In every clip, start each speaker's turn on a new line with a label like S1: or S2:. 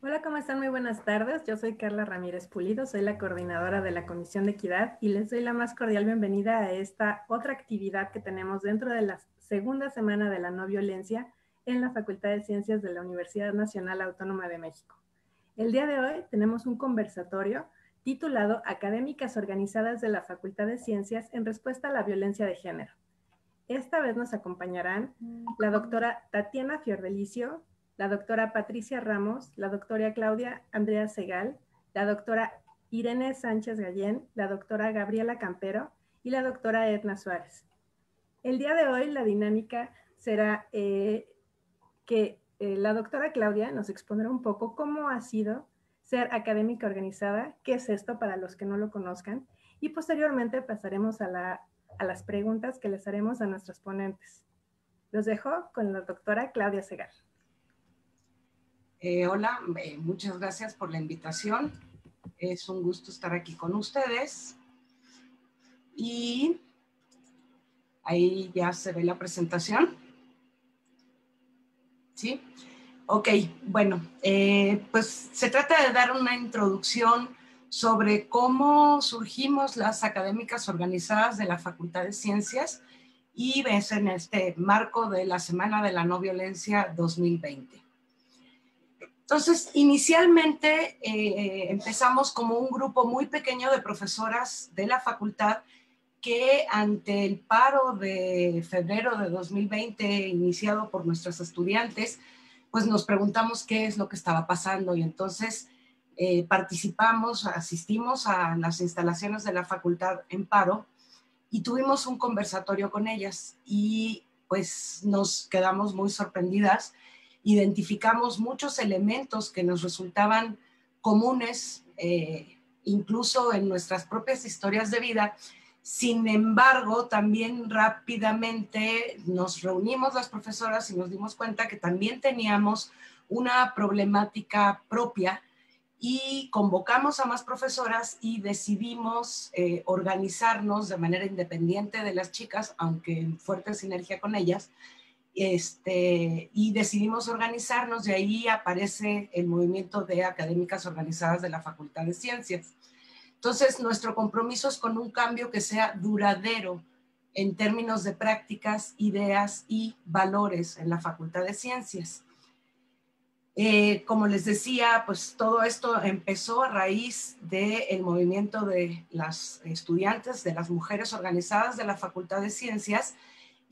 S1: Hola, ¿cómo están? Muy buenas tardes. Yo soy Carla Ramírez Pulido, soy la coordinadora de la Comisión de Equidad y les doy la más cordial bienvenida a esta otra actividad que tenemos dentro de la segunda semana de la no violencia en la Facultad de Ciencias de la Universidad Nacional Autónoma de México. El día de hoy tenemos un conversatorio titulado Académicas Organizadas de la Facultad de Ciencias en respuesta a la violencia de género. Esta vez nos acompañarán la doctora Tatiana Fiordelicio, la doctora Patricia Ramos, la doctora Claudia Andrea Segal, la doctora Irene Sánchez Gallén, la doctora Gabriela Campero y la doctora Edna Suárez. El día de hoy la dinámica será que la doctora Claudia nos expondrá un poco cómo ha sido ser académica organizada, qué es esto para los que no lo conozcan, y posteriormente pasaremos a las preguntas que les haremos a nuestros ponentes. Los dejo con la doctora Claudia Segal.
S2: Hola, muchas gracias por la invitación. Es un gusto estar aquí con ustedes. Y ahí ya se ve la presentación. ¿Sí? Ok, bueno, pues se trata de dar una introducción sobre cómo surgimos las académicas organizadas de la Facultad de Ciencias y es en este marco de la Semana de la No Violencia 2020. Entonces, inicialmente empezamos como un grupo muy pequeño de profesoras de la facultad que ante el paro de febrero de 2020 iniciado por nuestros estudiantes, pues nos preguntamos qué es lo que estaba pasando y entonces participamos, asistimos a las instalaciones de la facultad en paro y tuvimos un conversatorio con ellas y pues nos quedamos muy sorprendidas. Identificamos muchos elementos que nos resultaban comunes, incluso en nuestras propias historias de vida. Sin embargo, también rápidamente nos reunimos las profesoras y nos dimos cuenta que también teníamos una problemática propia y convocamos a más profesoras y decidimos organizarnos de manera independiente de las chicas, aunque en fuerte sinergia con ellas, y decidimos organizarnos, y ahí aparece el movimiento de académicas organizadas de la Facultad de Ciencias. Entonces, nuestro compromiso es con un cambio que sea duradero en términos de prácticas, ideas y valores en la Facultad de Ciencias. Como les decía, pues todo esto empezó a raíz del movimiento de las estudiantes, de las mujeres organizadas de la Facultad de Ciencias,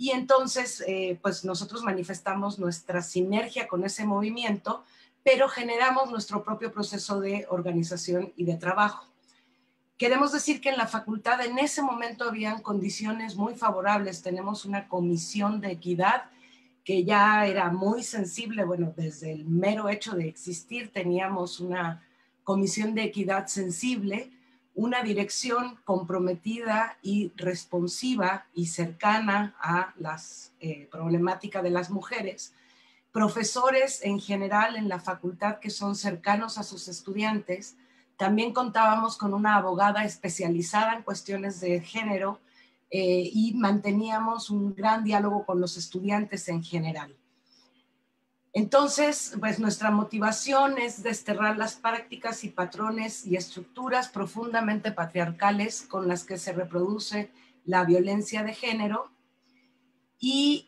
S2: y entonces pues nosotros manifestamos nuestra sinergia con ese movimiento, pero generamos nuestro propio proceso de organización y de trabajo. Queremos decir que en la facultad en ese momento habían condiciones muy favorables. Tenemos una comisión de equidad que ya era muy sensible, bueno, desde el mero hecho de existir teníamos una comisión de equidad sensible, una dirección comprometida y responsiva y cercana a las problemáticas de las mujeres, profesores en general en la facultad que son cercanos a sus estudiantes. También contábamos con una abogada especializada en cuestiones de género y manteníamos un gran diálogo con los estudiantes en general. Entonces, pues nuestra motivación es desterrar las prácticas y patrones y estructuras profundamente patriarcales con las que se reproduce la violencia de género. Y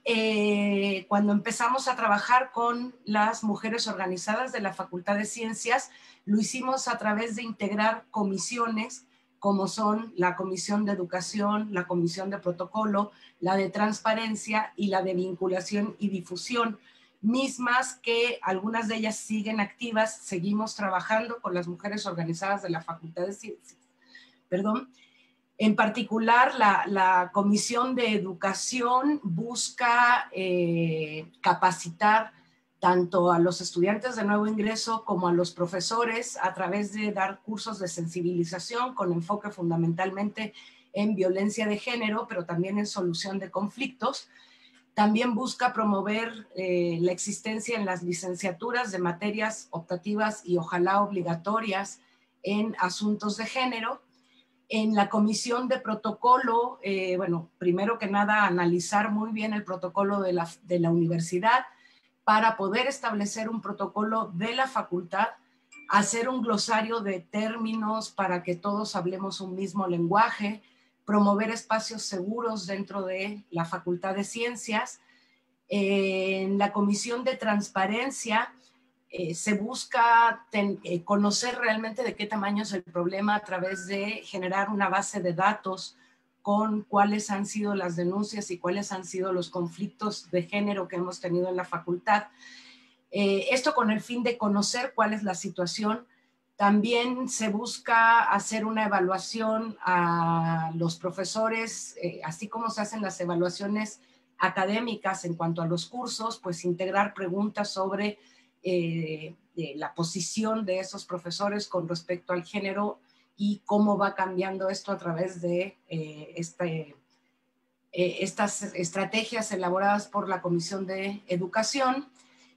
S2: cuando empezamos a trabajar con las mujeres organizadas de la Facultad de Ciencias, lo hicimos a través de integrar comisiones como son la Comisión de Educación, la Comisión de Protocolo, la de Transparencia y la de Vinculación y Difusión, mismas que algunas de ellas siguen activas. Seguimos trabajando con las mujeres organizadas de la Facultad de Ciencias. Perdón. En particular, la Comisión de Educación busca capacitar tanto a los estudiantes de nuevo ingreso como a los profesores a través de dar cursos de sensibilización con enfoque fundamentalmente en violencia de género, pero también en solución de conflictos. También busca promover la existencia en las licenciaturas de materias optativas y ojalá obligatorias en asuntos de género. En la comisión de protocolo, bueno, primero que nada, analizar muy bien el protocolo de la universidad para poder establecer un protocolo de la facultad hacer un glosario de términos para que todos hablemos un mismo lenguaje, promover espacios seguros dentro de la Facultad de Ciencias. En la Comisión de Transparencia se busca conocer realmente de qué tamaño es el problema a través de generar una base de datos con cuáles han sido las denuncias y cuáles han sido los conflictos de género que hemos tenido en la facultad. Esto con el fin de conocer cuál es la situación. También se busca hacer una evaluación a los profesores, así como se hacen las evaluaciones académicas en cuanto a los cursos, pues integrar preguntas sobre la posición de esos profesores con respecto al género y cómo va cambiando esto a través de estas estrategias elaboradas por la Comisión de Educación.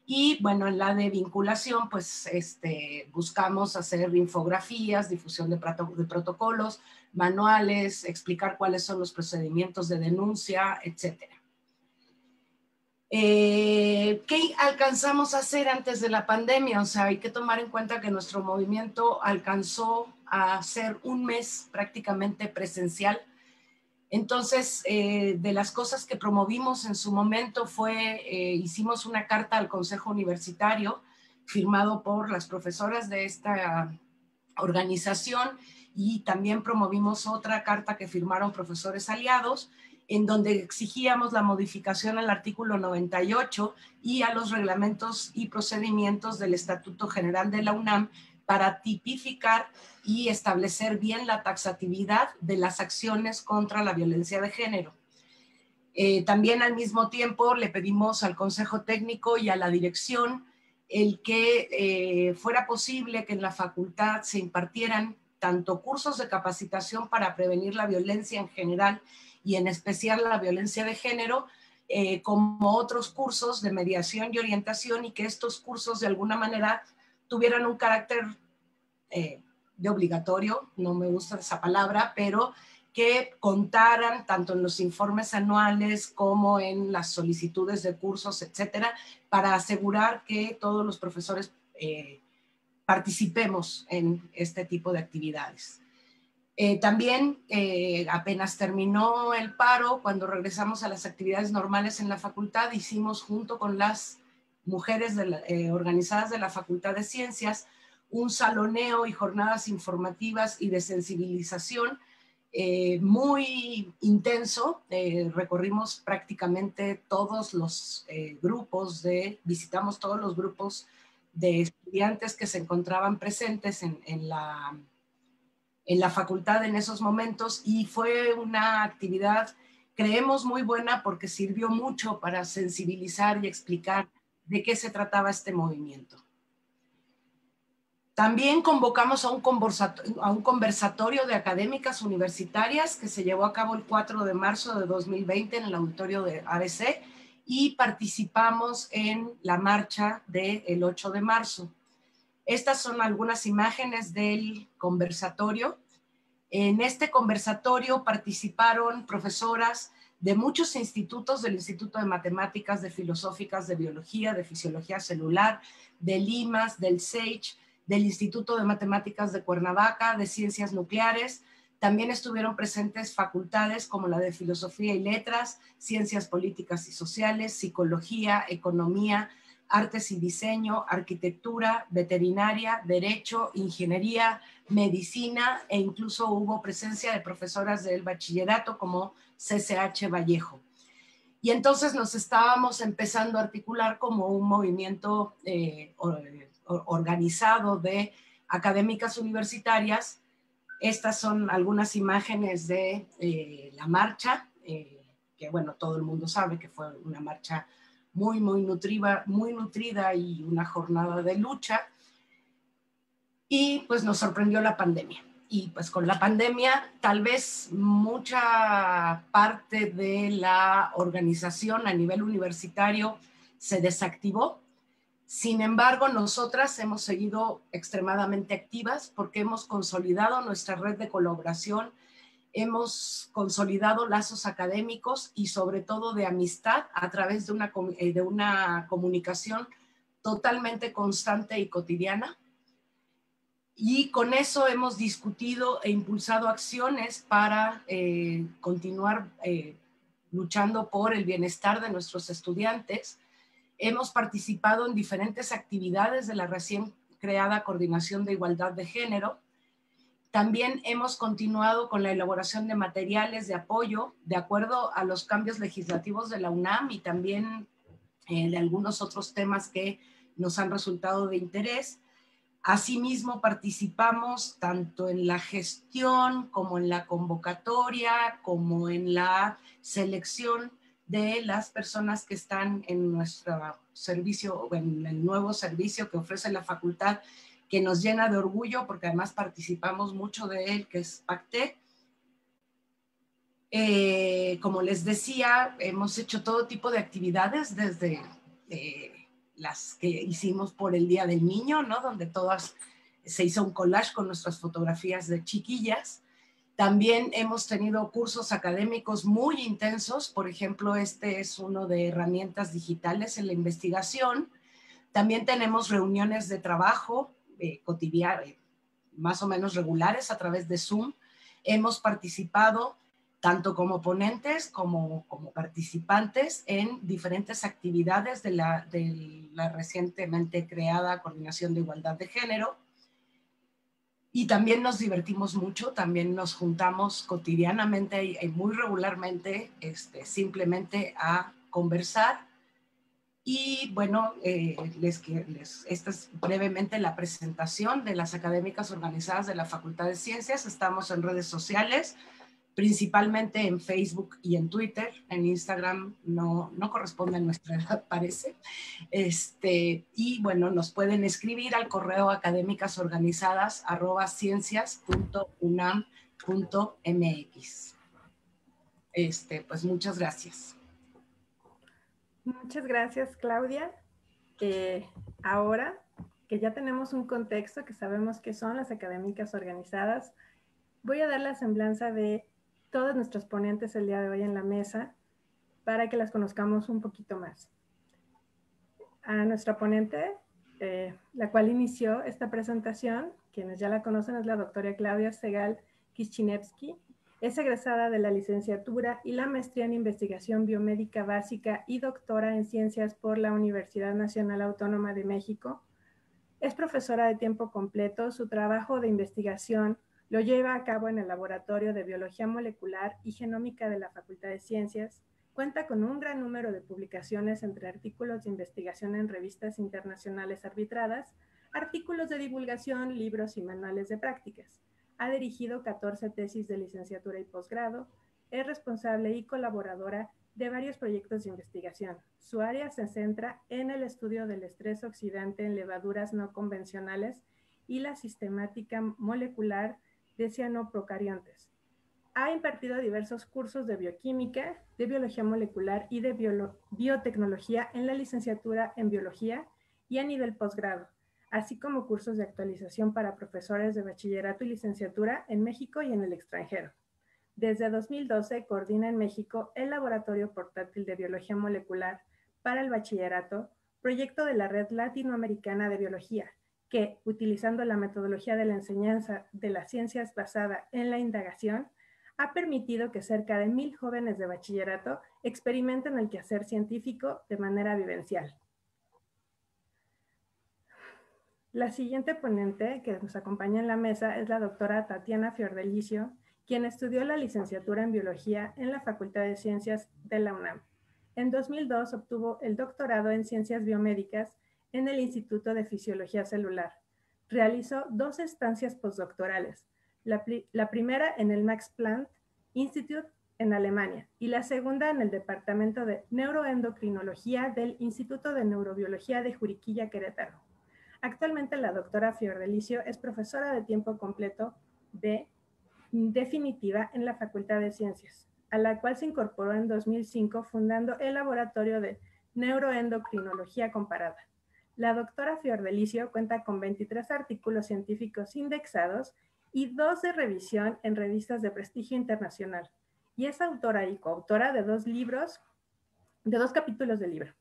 S2: Y bueno, en la de vinculación, pues buscamos hacer infografías, difusión de protocolos, manuales, explicar cuáles son los procedimientos de denuncia, etcétera. ¿Qué alcanzamos a hacer antes de la pandemia? O sea, hay que tomar en cuenta que nuestro movimiento alcanzó a ser un mes prácticamente presencial. Entonces, de las cosas que promovimos en su momento hicimos una carta al Consejo Universitario firmado por las profesoras de esta organización y también promovimos otra carta que firmaron profesores aliados en donde exigíamos la modificación al artículo 98 y a los reglamentos y procedimientos del Estatuto General de la UNAM para tipificar y establecer bien la taxatividad de las acciones contra la violencia de género. También al mismo tiempo le pedimos al Consejo Técnico y a la dirección el que fuera posible que en la facultad se impartieran tanto cursos de capacitación para prevenir la violencia en general y en especial la violencia de género, como otros cursos de mediación y orientación, y que estos cursos de alguna manera tuvieran un carácter de obligatorio, no me gusta esa palabra, pero que contaran tanto en los informes anuales como en las solicitudes de cursos, etcétera, para asegurar que todos los profesores participemos en este tipo de actividades. También apenas terminó el paro, cuando regresamos a las actividades normales en la facultad, hicimos junto con las mujeres organizadas de la Facultad de Ciencias un saloneo y jornadas informativas y de sensibilización muy intenso. Recorrimos prácticamente todos los visitamos todos los grupos de estudiantes que se encontraban presentes en la facultad en esos momentos, y fue una actividad, creemos, muy buena porque sirvió mucho para sensibilizar y explicar de qué se trataba este movimiento. También convocamos a un conversatorio de académicas universitarias que se llevó a cabo el 4 de marzo de 2020 en el auditorio de ABC, y participamos en la marcha del 8 de marzo. Estas son algunas imágenes del conversatorio. En este conversatorio participaron profesoras de muchos institutos, del Instituto de Matemáticas, de Filosóficas, de Biología, de Fisiología Celular, del IMAS, del SAGE, del Instituto de Matemáticas de Cuernavaca, de Ciencias Nucleares. También estuvieron presentes facultades como la de Filosofía y Letras, Ciencias Políticas y Sociales, Psicología, Economía, Artes y Diseño, Arquitectura, Veterinaria, Derecho, Ingeniería, Medicina, e incluso hubo presencia de profesoras del bachillerato como CCH Vallejo. Y entonces nos estábamos empezando a articular como un movimiento organizado de académicas universitarias. Estas son algunas imágenes de la marcha, que bueno, todo el mundo sabe que fue una marcha muy nutrida y una jornada de lucha. Y pues nos sorprendió la pandemia. Y pues con la pandemia tal vez mucha parte de la organización a nivel universitario se desactivó. Sin embargo, nosotras hemos seguido extremadamente activas porque hemos consolidado nuestra red de colaboración, hemos consolidado lazos académicos y sobre todo de amistad a través de una comunicación totalmente constante y cotidiana. Y con eso hemos discutido e impulsado acciones para continuar luchando por el bienestar de nuestros estudiantes. Hemos participado en diferentes actividades de la recién creada Coordinación de Igualdad de Género. También hemos continuado con la elaboración de materiales de apoyo de acuerdo a los cambios legislativos de la UNAM y también de algunos otros temas que nos han resultado de interés. Asimismo, participamos tanto en la gestión como en la convocatoria, como en la selección de las personas que están en nuestro servicio, o en el nuevo servicio que ofrece la facultad, que nos llena de orgullo porque además participamos mucho de él, que es PACTE. Como les decía, hemos hecho todo tipo de actividades desde las que hicimos por el Día del Niño, ¿no? Donde todas se hizo un collage con nuestras fotografías de chiquillas. También hemos tenido cursos académicos muy intensos. Por ejemplo, este es uno de herramientas digitales en la investigación. También tenemos reuniones de trabajo cotidianas, más o menos regulares a través de Zoom. Hemos participado tanto como ponentes como participantes en diferentes actividades de la recientemente creada Coordinación de Igualdad de Género. Y también nos divertimos mucho, también nos juntamos cotidianamente y muy regularmente simplemente a conversar. Y bueno, esta es brevemente la presentación de las académicas organizadas de la Facultad de Ciencias. Estamos en redes sociales, principalmente en Facebook y en Twitter. En Instagram no corresponde a nuestra edad, parece. Y bueno, nos pueden escribir al correo académicasorganizadas@ciencias.unam.mx. Pues muchas gracias.
S1: Muchas gracias, Claudia. Ahora que ya tenemos un contexto, que sabemos qué son las académicas organizadas, voy a dar la semblanza de todos nuestros ponentes el día de hoy en la mesa para que las conozcamos un poquito más. A nuestra ponente, la cual inició esta presentación, quienes ya la conocen, es la doctora Claudia Segal Kischinevsky. Es egresada de la licenciatura y la maestría en investigación biomédica básica y doctora en ciencias por la Universidad Nacional Autónoma de México. Es profesora de tiempo completo. Su trabajo de investigación lo lleva a cabo en el Laboratorio de Biología Molecular y Genómica de la Facultad de Ciencias. Cuenta con un gran número de publicaciones entre artículos de investigación en revistas internacionales arbitradas, artículos de divulgación, libros y manuales de prácticas. Ha dirigido 14 tesis de licenciatura y posgrado. Es responsable y colaboradora de varios proyectos de investigación. Su área se centra en el estudio del estrés oxidante en levaduras no convencionales y la sistemática molecular de cianoprocariontes. Ha impartido diversos cursos de bioquímica, de biología molecular y de biotecnología en la licenciatura en biología y a nivel posgrado, así como cursos de actualización para profesores de bachillerato y licenciatura en México y en el extranjero. Desde 2012 coordina en México el Laboratorio Portátil de Biología Molecular para el Bachillerato, proyecto de la Red Latinoamericana de Biología, que, utilizando la metodología de la enseñanza de las ciencias basada en la indagación, ha permitido que cerca de 1,000 jóvenes de bachillerato experimenten el quehacer científico de manera vivencial. La siguiente ponente que nos acompaña en la mesa es la doctora Tatiana Fiordelicio, quien estudió la licenciatura en Biología en la Facultad de Ciencias de la UNAM. En 2002 obtuvo el doctorado en Ciencias Biomédicas en el Instituto de Fisiología Celular. Realizó 2 estancias postdoctorales, la primera en el Max Planck Institute en Alemania y la segunda en el Departamento de Neuroendocrinología del Instituto de Neurobiología de Juriquilla, Querétaro. Actualmente la doctora Fiordelicio es profesora de tiempo completo de definitiva en la Facultad de Ciencias, a la cual se incorporó en 2005 fundando el Laboratorio de Neuroendocrinología Comparada. La doctora Fiordelicio cuenta con 23 artículos científicos indexados y 2 de revisión en revistas de prestigio internacional, y es autora y coautora de 2 capítulos de libro.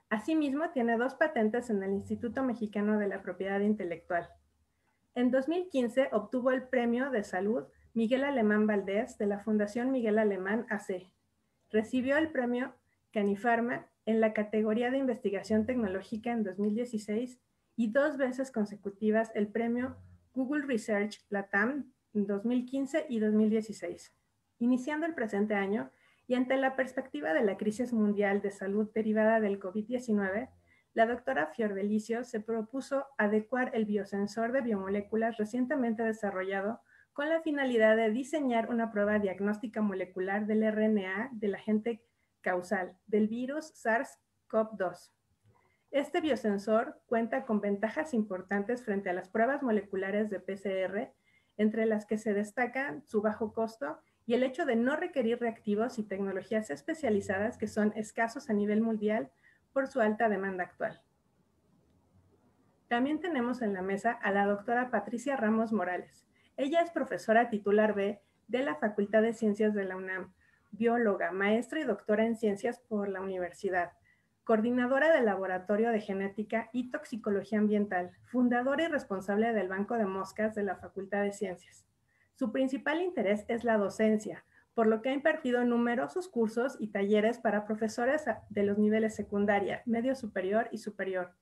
S1: Asimismo, tiene 2 patentes en el Instituto Mexicano de la Propiedad Intelectual. En 2015 obtuvo el Premio de Salud Miguel Alemán Valdés de la Fundación Miguel Alemán AC. Recibió el Premio Canifarma en la categoría de Investigación Tecnológica en 2016 y 2 veces consecutivas el Premio Google Research Latam en 2015 y 2016. Iniciando el presente año y ante la perspectiva de la crisis mundial de salud derivada del COVID-19, la doctora Fiordelicio se propuso adecuar el biosensor de biomoléculas recientemente desarrollado con la finalidad de diseñar una prueba diagnóstica molecular del RNA del agente causal del virus SARS-CoV-2. Este biosensor cuenta con ventajas importantes frente a las pruebas moleculares de PCR, entre las que se destacan su bajo costo y el hecho de no requerir reactivos y tecnologías especializadas que son escasos a nivel mundial por su alta demanda actual. También tenemos en la mesa a la doctora Patricia Ramos Morales. Ella es profesora titular B de la Facultad de Ciencias de la UNAM, bióloga, maestra y doctora en ciencias por la universidad, coordinadora del Laboratorio de Genética y Toxicología Ambiental, fundadora y responsable del Banco de Moscas de la Facultad de Ciencias. Su principal interés es la docencia, por lo que ha impartido numerosos cursos y talleres para profesores de los niveles secundaria, medio superior y superior.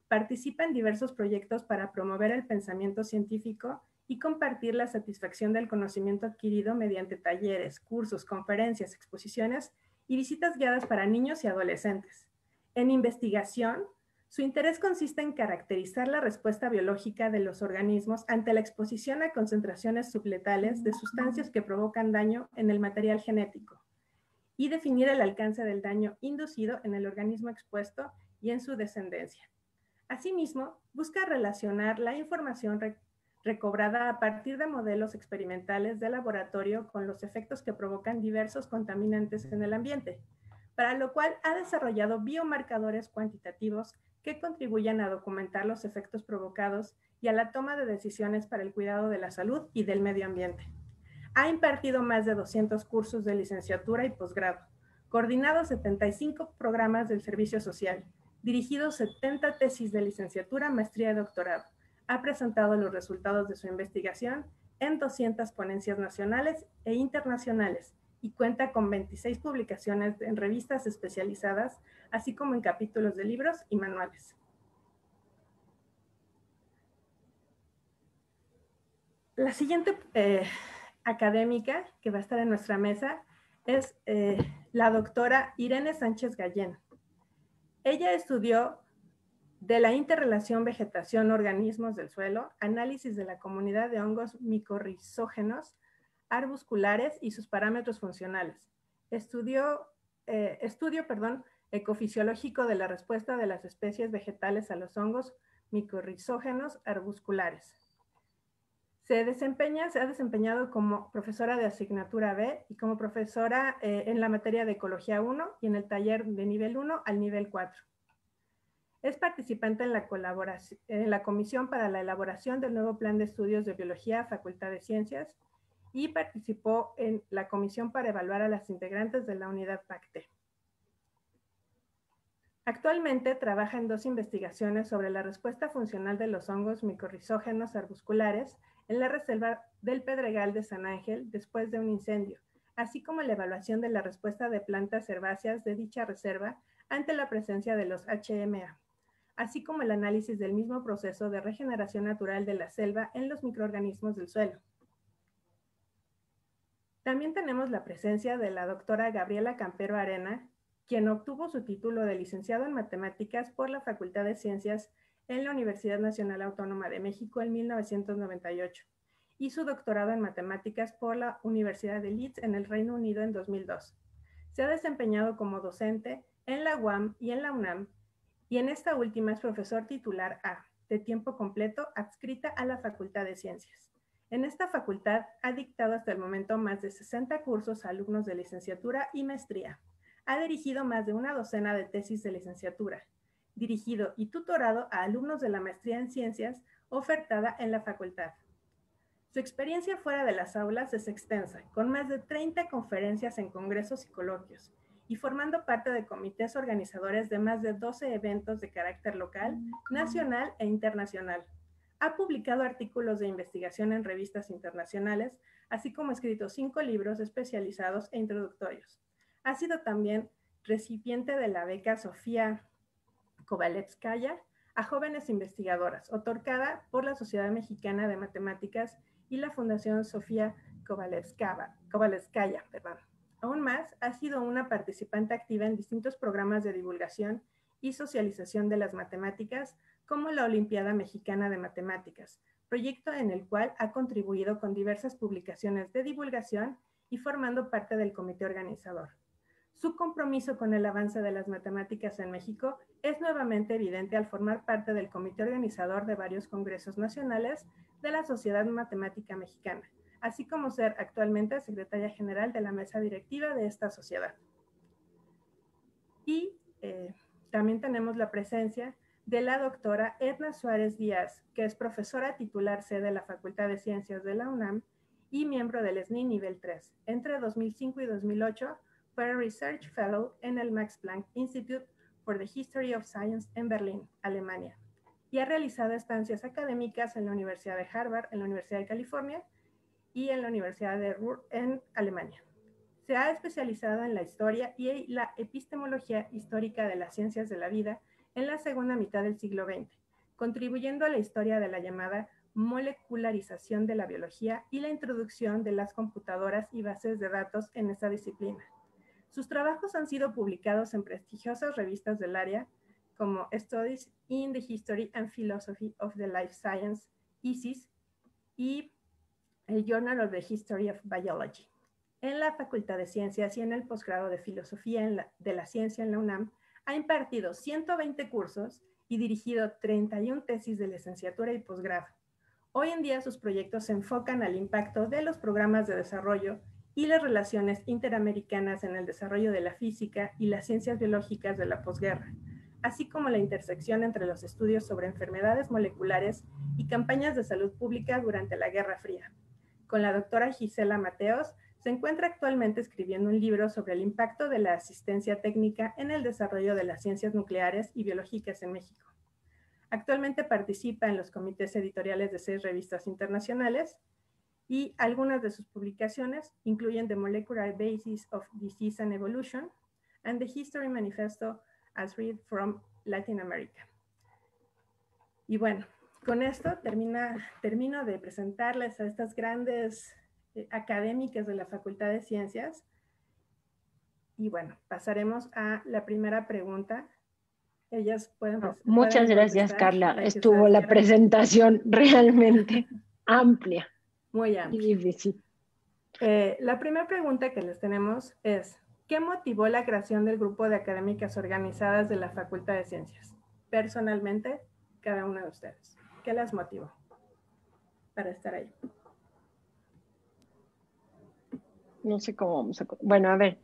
S1: Participa en diversos proyectos para promover el pensamiento científico y compartir la satisfacción del conocimiento adquirido mediante talleres, cursos, conferencias, exposiciones y visitas guiadas para niños y adolescentes. En investigación, su interés consiste en caracterizar la respuesta biológica de los organismos ante la exposición a concentraciones subletales de sustancias que provocan daño en el material genético y definir el alcance del daño inducido en el organismo expuesto y en su descendencia. Asimismo, busca relacionar la información recobrada a partir de modelos experimentales de laboratorio con los efectos que provocan diversos contaminantes en el ambiente, para lo cual ha desarrollado biomarcadores cuantitativos que contribuyan a documentar los efectos provocados y a la toma de decisiones para el cuidado de la salud y del medio ambiente. Ha impartido más de 200 cursos de licenciatura y posgrado, coordinado 75 programas del servicio social, dirigido 70 tesis de licenciatura, maestría y doctorado. Ha presentado los resultados de su investigación en 200 ponencias nacionales e internacionales y cuenta con 26 publicaciones en revistas especializadas, así como en capítulos de libros y manuales. La siguiente académica que va a estar en nuestra mesa es la doctora Irene Sánchez Gallén. Ella estudió de la interrelación vegetación-organismos del suelo, análisis de la comunidad de hongos micorrizógenos, arbusculares y sus parámetros funcionales. Estudio ecofisiológico de la respuesta de las especies vegetales a los hongos micorrizógenos arbusculares. Se ha desempeñado como profesora de asignatura B y como profesora en la materia de Ecología 1 y en el taller de nivel 1 al nivel 4. Es participante en la Comisión para la elaboración del nuevo Plan de Estudios de Biología, Facultad de Ciencias, y participó en la Comisión para evaluar a las integrantes de la unidad PACTE. Actualmente trabaja en 2 investigaciones sobre la respuesta funcional de los hongos micorrizógenos arbusculares en la reserva del Pedregal de San Ángel después de un incendio, así como la evaluación de la respuesta de plantas herbáceas de dicha reserva ante la presencia de los HMA, así como el análisis del mismo proceso de regeneración natural de la selva en los microorganismos del suelo. También tenemos la presencia de la doctora Gabriela Campero Arena, quien obtuvo su título de licenciado en matemáticas por la Facultad de Ciencias en la Universidad Nacional Autónoma de México en 1998 y su doctorado en matemáticas por la Universidad de Leeds en el Reino Unido en 2002. Se ha desempeñado como docente en la UAM y en la UNAM, y en esta última es profesor titular A, de tiempo completo, adscrita a la Facultad de Ciencias. En esta facultad ha dictado hasta el momento más de 60 cursos a alumnos de licenciatura y maestría. Ha dirigido más de una docena de tesis de licenciatura, dirigido y tutorado a alumnos de la maestría en ciencias ofertada en la facultad. Su experiencia fuera de las aulas es extensa, con más de 30 conferencias en congresos y coloquios, y formando parte de comités organizadores de más de 12 eventos de carácter local, nacional e internacional. Ha publicado artículos de investigación en revistas internacionales, así como ha escrito 5 libros especializados e introductorios. Ha sido también recipiente de la beca Sofía Kovalevskaya a jóvenes investigadoras, otorgada por la Sociedad Mexicana de Matemáticas y la Fundación Sofía Kovalevskaya. Aún más, ha sido una participante activa en distintos programas de divulgación y socialización de las matemáticas, como la Olimpiada Mexicana de Matemáticas, proyecto en el cual ha contribuido con diversas publicaciones de divulgación y formando parte del comité organizador. Su compromiso con el avance de las matemáticas en México es nuevamente evidente al formar parte del comité organizador de varios congresos nacionales de la Sociedad Matemática Mexicana, así como ser actualmente secretaria general de la mesa directiva de esta sociedad. Y también tenemos la presencia de la doctora Edna Suárez Díaz, que es profesora titular C de la Facultad de Ciencias de la UNAM y miembro del SNI nivel 3. Entre 2005 y 2008 fue Research Fellow en el Max Planck Institute for the History of Science en Berlín, Alemania, y ha realizado estancias académicas en la Universidad de Harvard, en la Universidad de California y en la Universidad de Ruhr en Alemania. Se ha especializado en la historia y la epistemología histórica de las ciencias de la vida en la segunda mitad del siglo XX, contribuyendo a la historia de la llamada molecularización de la biología y la introducción de las computadoras y bases de datos en esta disciplina. Sus trabajos han sido publicados en prestigiosas revistas del área como Studies in the History and Philosophy of the Life Science, ISIS, y el Journal of the History of Biology. En la Facultad de Ciencias y en el posgrado de Filosofía de la Ciencia en la UNAM, ha impartido 120 cursos y dirigido 31 tesis de licenciatura y posgrado. Hoy en día sus proyectos se enfocan al impacto de los programas de desarrollo y las relaciones interamericanas en el desarrollo de la física y las ciencias biológicas de la posguerra, así como la intersección entre los estudios sobre enfermedades moleculares y campañas de salud pública durante la Guerra Fría. Con la doctora Gisela Mateos, se encuentra actualmente escribiendo un libro sobre el impacto de la asistencia técnica en el desarrollo de las ciencias nucleares y biológicas en México. Actualmente participa en los comités editoriales de 6 revistas internacionales y algunas de sus publicaciones incluyen The Molecular Basis of Disease and Evolution and the History Manifesto as Read from Latin America. Y bueno, con esto termino de presentarles a estas grandes académicas de la Facultad de Ciencias. Y bueno, pasaremos a la primera pregunta. Ellas pueden
S3: Muchas gracias, Carla. Estuvo la presentación realmente amplia.
S1: Muy amplia.
S3: Y difícil.
S1: La primera pregunta que les tenemos es, ¿qué motivó la creación del grupo de académicas organizadas de la Facultad de Ciencias? Personalmente, cada una de ustedes. ¿Qué las motivó para estar ahí?
S3: No sé cómo vamos a... Bueno, a ver,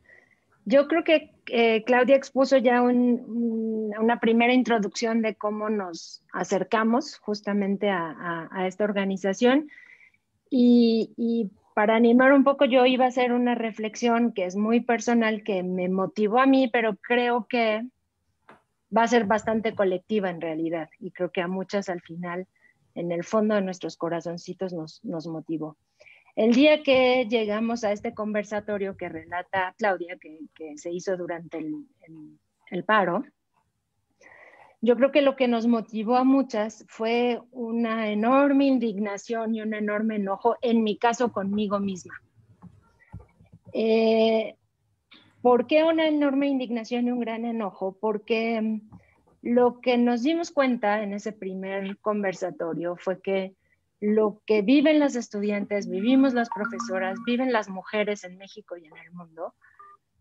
S3: yo creo que Claudia expuso ya una primera introducción de cómo nos acercamos justamente a esta organización y para animar un poco yo iba a hacer una reflexión que es muy personal, que me motivó a mí, pero creo que va a ser bastante colectiva en realidad y creo que a muchas al final, en el fondo de nuestros corazoncitos nos motivó. El día que llegamos a este conversatorio que relata Claudia, que se hizo durante el paro, yo creo que lo que nos motivó a muchas fue una enorme indignación y un enorme enojo, en mi caso conmigo misma. ¿Por qué una enorme indignación y un gran enojo? Porque lo que nos dimos cuenta en ese primer conversatorio fue que lo que viven las estudiantes, vivimos las profesoras, viven las mujeres en México y en el mundo,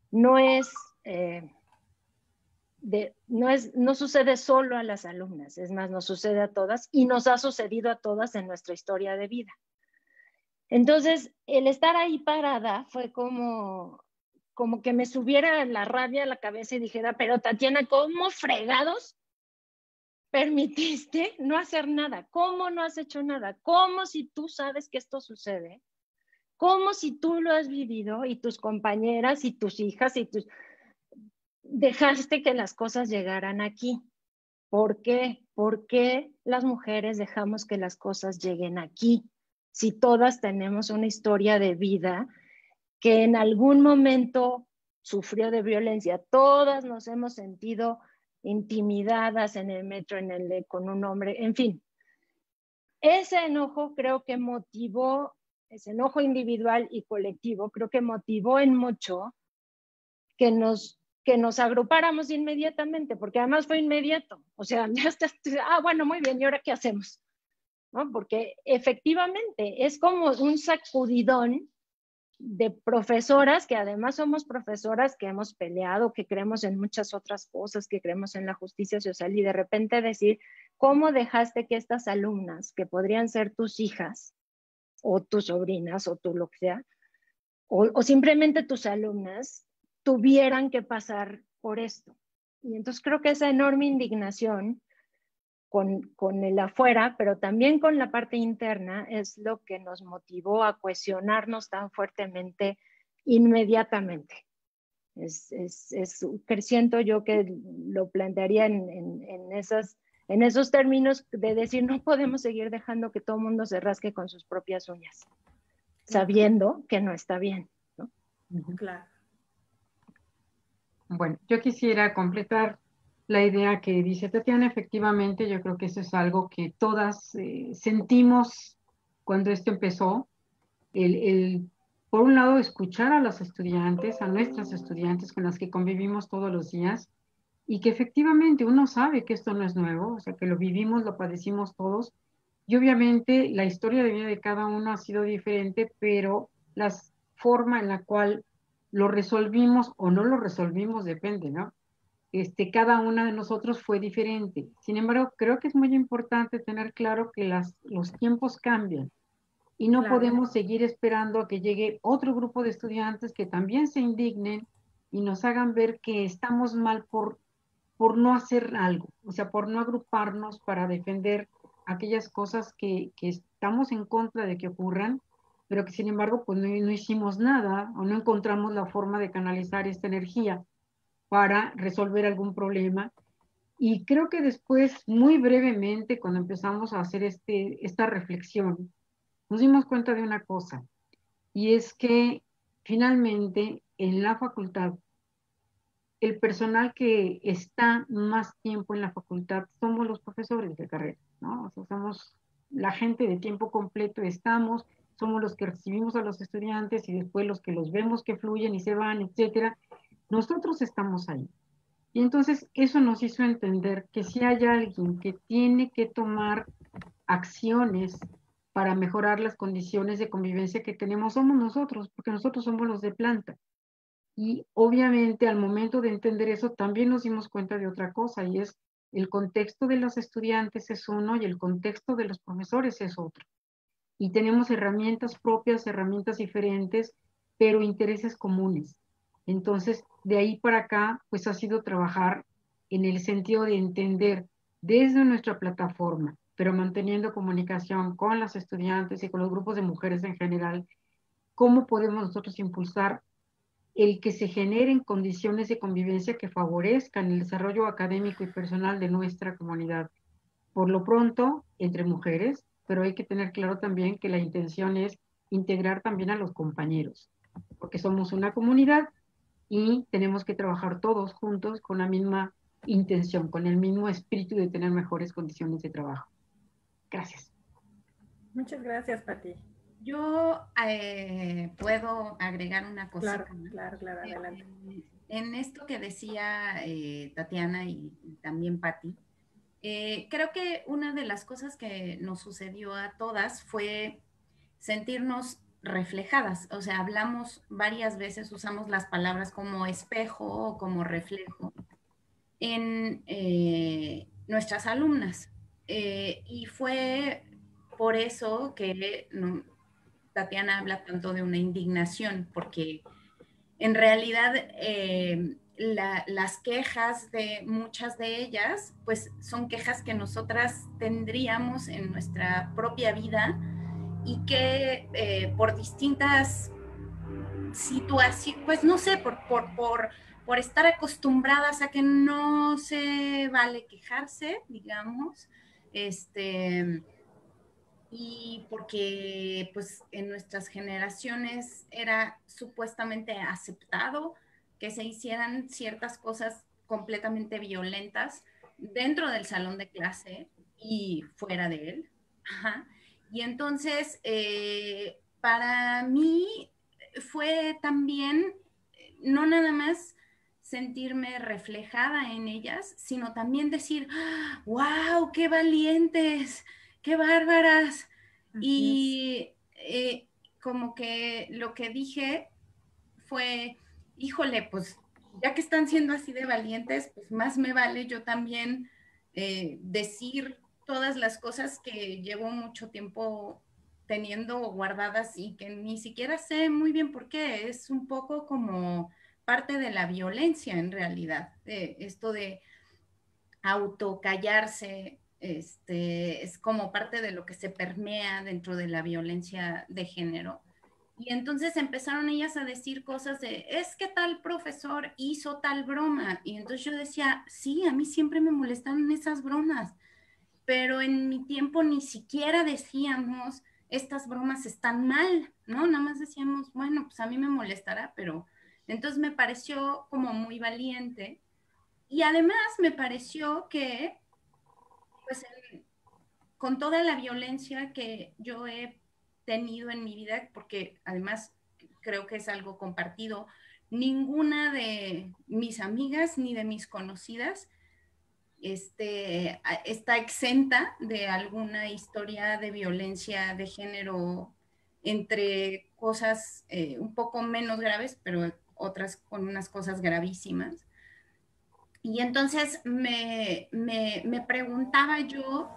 S3: no sucede solo a las alumnas, es más, nos sucede a todas y nos ha sucedido a todas en nuestra historia de vida. Entonces, el estar ahí parada fue como que me subiera la rabia a la cabeza y dijera, pero Tatiana, ¿cómo fregados permitiste no hacer nada? ¿Cómo no has hecho nada? ¿Cómo si tú sabes que esto sucede? ¿Cómo si tú lo has vivido y tus compañeras y tus hijas y dejaste que las cosas llegaran aquí? ¿Por qué? ¿Por qué las mujeres dejamos que las cosas lleguen aquí? Si todas tenemos una historia de vida que en algún momento sufrió de violencia, todas nos hemos sentido intimidadas en el metro, con un hombre, en fin. Ese enojo creo que motivó, ese enojo individual y colectivo, creo que motivó en mucho que nos agrupáramos inmediatamente, porque además fue inmediato. O sea, ya está, bueno, muy bien, ¿y ahora qué hacemos? ¿No? Porque efectivamente es como un sacudidón de profesoras, que además somos profesoras que hemos peleado, que creemos en muchas otras cosas, que creemos en la justicia social, y de repente decir, ¿cómo dejaste que estas alumnas, que podrían ser tus hijas, o tus sobrinas, o tú lo que sea, o simplemente tus alumnas, tuvieran que pasar por esto? Y entonces creo que esa enorme indignación con el afuera, pero también con la parte interna, es lo que nos motivó a cuestionarnos tan fuertemente inmediatamente. Siento yo que lo plantearía en esos términos de decir, no podemos seguir dejando que todo el mundo se rasque con sus propias uñas, sabiendo que no está bien, ¿no?
S1: Claro.
S4: Bueno, yo quisiera completar la idea que dice Tatiana. Efectivamente, yo creo que eso es algo que todas sentimos cuando esto empezó. Por un lado, escuchar a los estudiantes, a nuestras estudiantes con las que convivimos todos los días, y que efectivamente uno sabe que esto no es nuevo, o sea, que lo vivimos, lo padecimos todos, y obviamente la historia de vida de cada uno ha sido diferente, pero la forma en la cual lo resolvimos o no lo resolvimos depende, ¿no? Cada una de nosotros fue diferente. Sin embargo, creo que es muy importante tener claro que los tiempos cambian y no podemos seguir esperando a que llegue otro grupo de estudiantes que también se indignen y nos hagan ver que estamos mal por no hacer algo, o sea, por no agruparnos para defender aquellas cosas que estamos en contra de que ocurran, pero que sin embargo pues no hicimos nada o no encontramos la forma de canalizar esta energía para resolver algún problema. Y creo que después, muy brevemente, cuando empezamos a hacer esta reflexión, nos dimos cuenta de una cosa, y es que finalmente en la facultad, el personal que está más tiempo en la facultad somos los profesores de carrera, ¿no? O sea, somos la gente de tiempo completo, somos los que recibimos a los estudiantes y después los que los vemos que fluyen y se van, etcétera. Nosotros estamos ahí. Y entonces eso nos hizo entender que si hay alguien que tiene que tomar acciones para mejorar las condiciones de convivencia que tenemos, somos nosotros, porque nosotros somos los de planta. Y obviamente al momento de entender eso también nos dimos cuenta de otra cosa, y es el contexto de los estudiantes es uno y el contexto de los profesores es otro. Y tenemos herramientas propias, herramientas diferentes, pero intereses comunes. Entonces, de ahí para acá, pues ha sido trabajar en el sentido de entender desde nuestra plataforma, pero manteniendo comunicación con las estudiantes y con los grupos de mujeres en general, cómo podemos nosotros impulsar el que se generen condiciones de convivencia que favorezcan el desarrollo académico y personal de nuestra comunidad. Por lo pronto, entre mujeres, pero hay que tener claro también que la intención es integrar también a los compañeros, porque somos una comunidad y tenemos que trabajar todos juntos con la misma intención, con el mismo espíritu de tener mejores condiciones de trabajo. Gracias.
S1: Muchas gracias, Pati.
S5: Yo puedo agregar una cosita.
S1: Claro, adelante.
S5: En esto que decía Tatiana y también Pati, creo que una de las cosas que nos sucedió a todas fue sentirnos reflejadas. O sea, hablamos varias veces, usamos las palabras como espejo o como reflejo en nuestras alumnas. Y fue por eso que Tatiana habla tanto de una indignación, porque en realidad las quejas de muchas de ellas, pues son quejas que nosotras tendríamos en nuestra propia vida y que por distintas situaciones, pues no sé, por por estar acostumbradas a que no se vale quejarse, digamos, y porque pues en nuestras generaciones era supuestamente aceptado que se hicieran ciertas cosas completamente violentas dentro del salón de clase y fuera de él. Ajá. Y entonces, para mí fue también, no nada más sentirme reflejada en ellas, sino también decir, wow, qué valientes, qué bárbaras. Y como que lo que dije fue, híjole, pues ya que están siendo así de valientes, pues más me vale yo también decir todas las cosas que llevo mucho tiempo teniendo guardadas y que ni siquiera sé muy bien por qué. Es un poco como parte de la violencia en realidad, esto de autocallarse, es como parte de lo que se permea dentro de la violencia de género. Y entonces empezaron ellas a decir cosas de, es que tal profesor hizo tal broma. Y entonces yo decía, sí, a mí siempre me molestaron esas bromas, pero en mi tiempo ni siquiera decíamos, estas bromas están mal, ¿no? Nada más decíamos, bueno, pues a mí me molestará, pero entonces me pareció como muy valiente. Y además me pareció que, pues, con toda la violencia que yo he tenido en mi vida, porque además creo que es algo compartido, ninguna de mis amigas ni de mis conocidas está exenta de alguna historia de violencia de género entre cosas un poco menos graves, pero otras con unas cosas gravísimas. Y entonces me preguntaba yo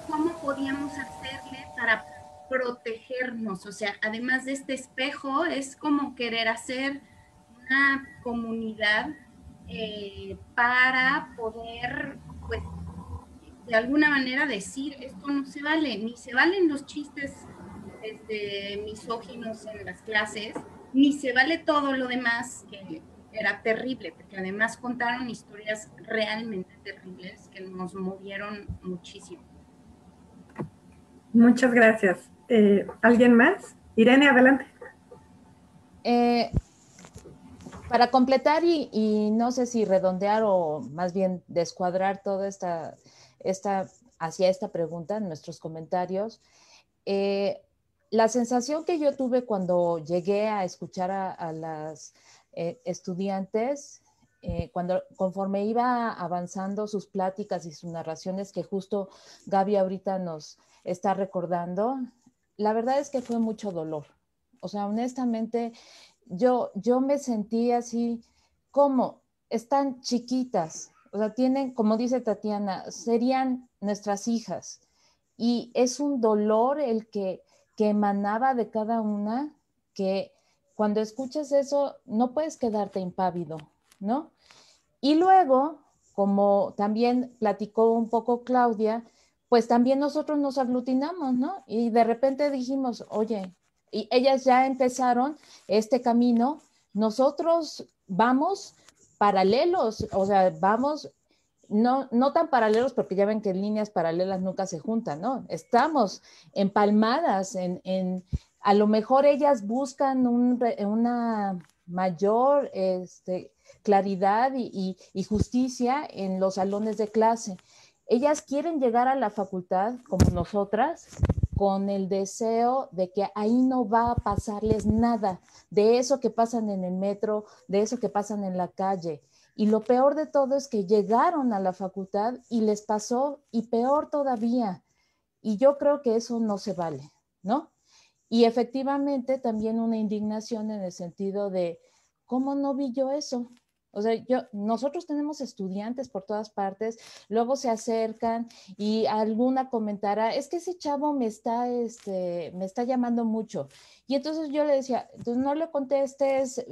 S5: cómo podíamos hacerle para protegernos. O sea, además de este espejo, es como querer hacer una comunidad para poder, pues, de alguna manera decir, esto no se vale, ni se valen los chistes misóginos en las clases, ni se vale todo lo demás que era terrible, porque además contaron historias realmente terribles que nos movieron muchísimo.
S1: Muchas gracias. ¿Alguien más? Irene, adelante.
S6: Para completar y no sé si redondear o más bien descuadrar toda hacia esta pregunta en nuestros comentarios, la sensación que yo tuve cuando llegué a escuchar a las estudiantes, conforme iba avanzando sus pláticas y sus narraciones que justo Gaby ahorita nos está recordando, la verdad es que fue mucho dolor. O sea, honestamente, yo me sentí así como están chiquitas, o sea, tienen, como dice Tatiana, serían nuestras hijas. Y es un dolor el que emanaba de cada una, que cuando escuchas eso no puedes quedarte impávido, ¿no? Y luego, como también platicó un poco Claudia, pues también nosotros nos aglutinamos, ¿no? Y de repente dijimos, oye, y ellas ya empezaron este camino, nosotros vamos paralelos, o sea, vamos no tan paralelos porque ya ven que líneas paralelas nunca se juntan, ¿no? Estamos empalmadas a lo mejor ellas buscan una mayor claridad y justicia en los salones de clase. Ellas quieren llegar a la facultad como nosotras con el deseo de que ahí no va a pasarles nada de eso que pasan en el metro, de eso que pasan en la calle. Y lo peor de todo es que llegaron a la facultad y les pasó, y peor todavía. Y yo creo que eso no se vale, ¿no? Y efectivamente también una indignación en el sentido de, ¿cómo no vi yo eso? O sea, nosotros tenemos estudiantes por todas partes, luego se acercan y alguna comentará, es que ese chavo me está llamando mucho. Y entonces yo le decía, entonces no le contestes,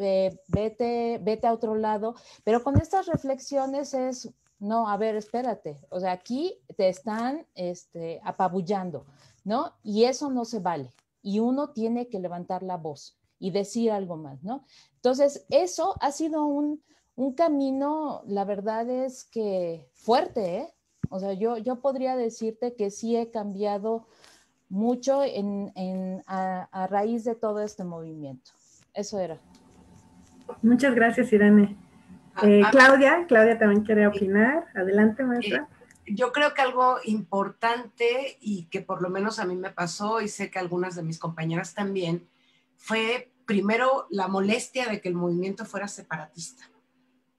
S6: vete a otro lado, pero con estas reflexiones es, no, a ver, espérate, o sea, aquí te están apabullando, ¿no? Y eso no se vale. Y uno tiene que levantar la voz y decir algo más, ¿no? Entonces, eso ha sido un camino, la verdad es que fuerte, ¿eh? O sea, yo podría decirte que sí he cambiado mucho a raíz de todo este movimiento. Eso era.
S1: Muchas gracias, Irene. Claudia también quiere opinar. Adelante, maestra.
S2: Yo creo que algo importante y que por lo menos a mí me pasó y sé que algunas de mis compañeras también, fue primero la molestia de que el movimiento fuera separatista,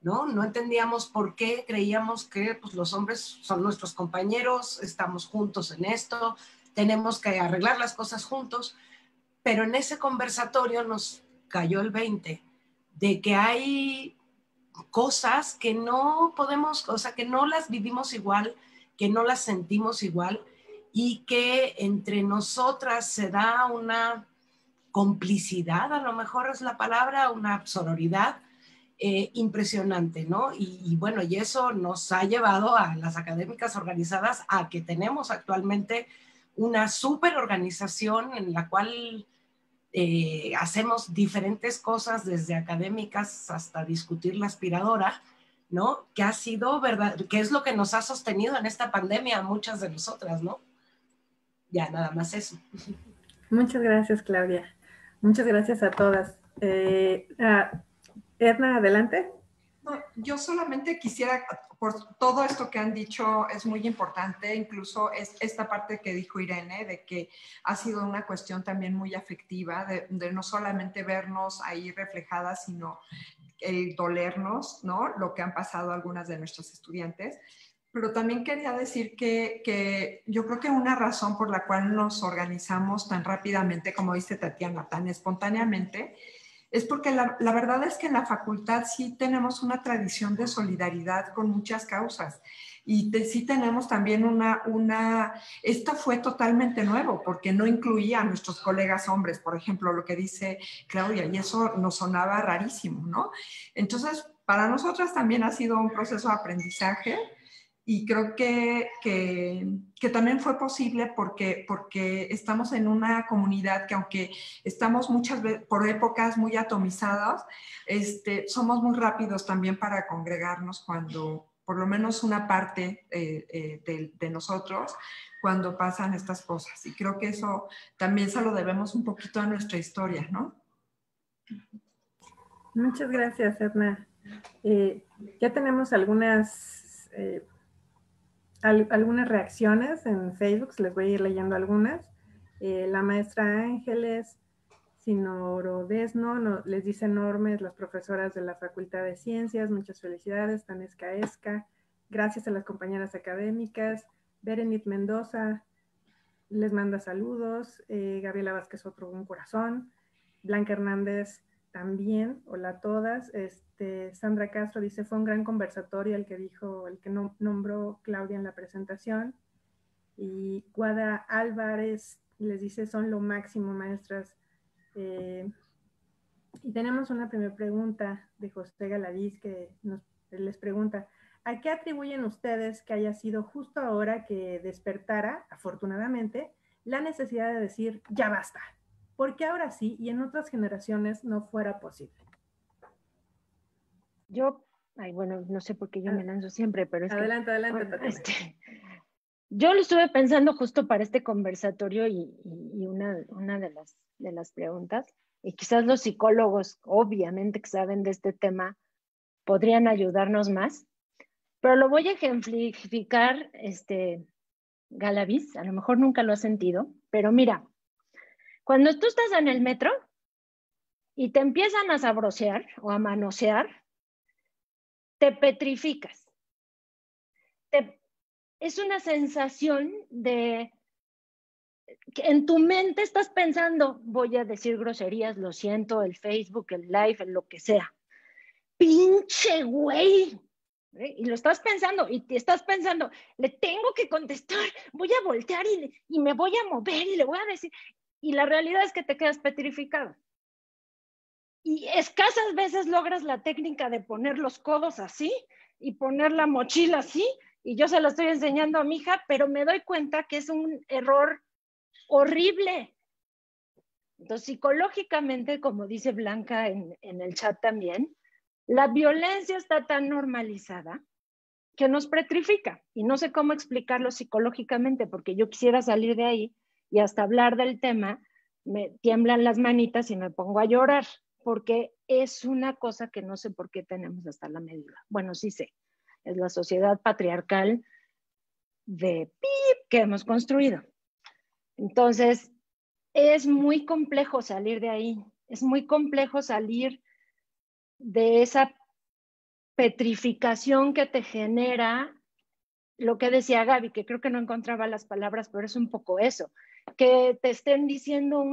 S2: ¿no? No entendíamos por qué, creíamos que pues, los hombres son nuestros compañeros, estamos juntos en esto, tenemos que arreglar las cosas juntos, pero en ese conversatorio nos cayó el 20 de que hay cosas que no podemos, o sea, que no las vivimos igual, que no las sentimos igual y que entre nosotras se da una complicidad, a lo mejor es la palabra, una sororidad impresionante, ¿no? Y bueno, y eso nos ha llevado a las académicas organizadas a que tenemos actualmente una súper organización en la cual hacemos diferentes cosas desde académicas hasta discutir la aspiradora, ¿no? Que ha sido verdad, que es lo que nos ha sostenido en esta pandemia a muchas de nosotras, ¿no? Ya, nada más eso.
S1: Muchas gracias, Claudia. Muchas gracias a todas. Edna, adelante.
S7: No, yo solamente quisiera, por todo esto que han dicho, es muy importante, incluso es esta parte que dijo Irene, de que ha sido una cuestión también muy afectiva, de no solamente vernos ahí reflejadas, sino el dolernos, ¿no? Lo que han pasado algunas de nuestras estudiantes. Pero también quería decir que yo creo que una razón por la cual nos organizamos tan rápidamente, como dice Tatiana, tan espontáneamente, es porque la verdad es que en la facultad sí tenemos una tradición de solidaridad con muchas causas y sí tenemos también esto fue totalmente nuevo porque no incluía a nuestros colegas hombres, por ejemplo, lo que dice Claudia, y eso nos sonaba rarísimo, ¿no? Entonces, para nosotras también ha sido un proceso de aprendizaje. Y creo que también fue posible porque estamos en una comunidad que aunque estamos muchas veces por épocas muy atomizadas, somos muy rápidos también para congregarnos cuando, por lo menos una parte de nosotros, cuando pasan estas cosas. Y creo que eso también se lo debemos un poquito a nuestra historia, ¿no?
S1: Muchas gracias, Edna. Ya tenemos algunas reacciones en Facebook, les voy a ir leyendo algunas. La maestra Ángeles Sinorodesno les dice enormes las profesoras de la Facultad de Ciencias, muchas felicidades. Tanesca Esca, gracias a las compañeras académicas. Berenit Mendoza les manda saludos. Gabriela Vázquez, un corazón. Blanca Hernández también, hola a todas. Sandra Castro dice, fue un gran conversatorio el que nombró Claudia en la presentación. Y Guada Álvarez les dice, son lo máximo, maestras. Y tenemos una primera pregunta de José Galaviz que les pregunta, ¿a qué atribuyen ustedes que haya sido justo ahora que despertara, afortunadamente, la necesidad de decir, ya basta? ¿Por qué ahora sí y en otras generaciones no fuera posible?
S3: Bueno, no sé por qué yo me lanzo siempre, pero es
S1: adelante,
S3: bueno,
S1: Tatiana.
S3: Yo lo estuve pensando justo para este conversatorio y una de las preguntas, y quizás los psicólogos, obviamente que saben de este tema, podrían ayudarnos más, pero lo voy a ejemplificar, Galaviz, a lo mejor nunca lo has sentido, pero mira, cuando tú estás en el metro y te empiezan a sabrosear o a manosear, te petrificas. Es una sensación de que en tu mente estás pensando, voy a decir groserías, lo siento, el Facebook, el live, lo que sea. ¡Pinche güey! Y lo estás pensando, y te estás pensando, le tengo que contestar, voy a voltear y me voy a mover y le voy a decir. Y la realidad es que te quedas petrificado. Y escasas veces logras la técnica de poner los codos así y poner la mochila así, y yo se lo estoy enseñando a mi hija, pero me doy cuenta que es un error horrible. Entonces, psicológicamente, como dice Blanca en el chat también, la violencia está tan normalizada que nos petrifica. Y no sé cómo explicarlo psicológicamente, porque yo quisiera salir de ahí y hasta hablar del tema, me tiemblan las manitas y me pongo a llorar, porque es una cosa que no sé por qué tenemos hasta la médula. Bueno, sí sé, es la sociedad patriarcal de ¡pip! Que hemos construido. Entonces, es muy complejo salir de ahí, es muy complejo salir de esa petrificación que te genera lo que decía Gaby, que creo que no encontraba las palabras, pero es un poco eso, que te estén diciendo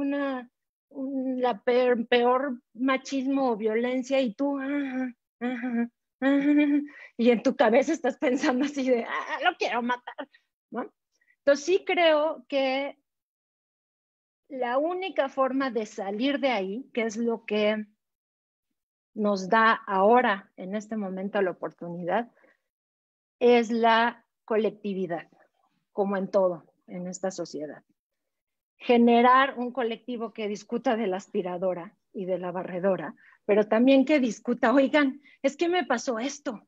S3: la peor machismo o violencia y tú, y en tu cabeza estás pensando así de, lo quiero matar, ¿no? Entonces sí creo que la única forma de salir de ahí, que es lo que nos da ahora, en este momento, la oportunidad, es la colectividad, como en todo en esta sociedad. Generar un colectivo que discuta de la aspiradora y de la barredora, pero también que discuta, oigan, es que me pasó esto.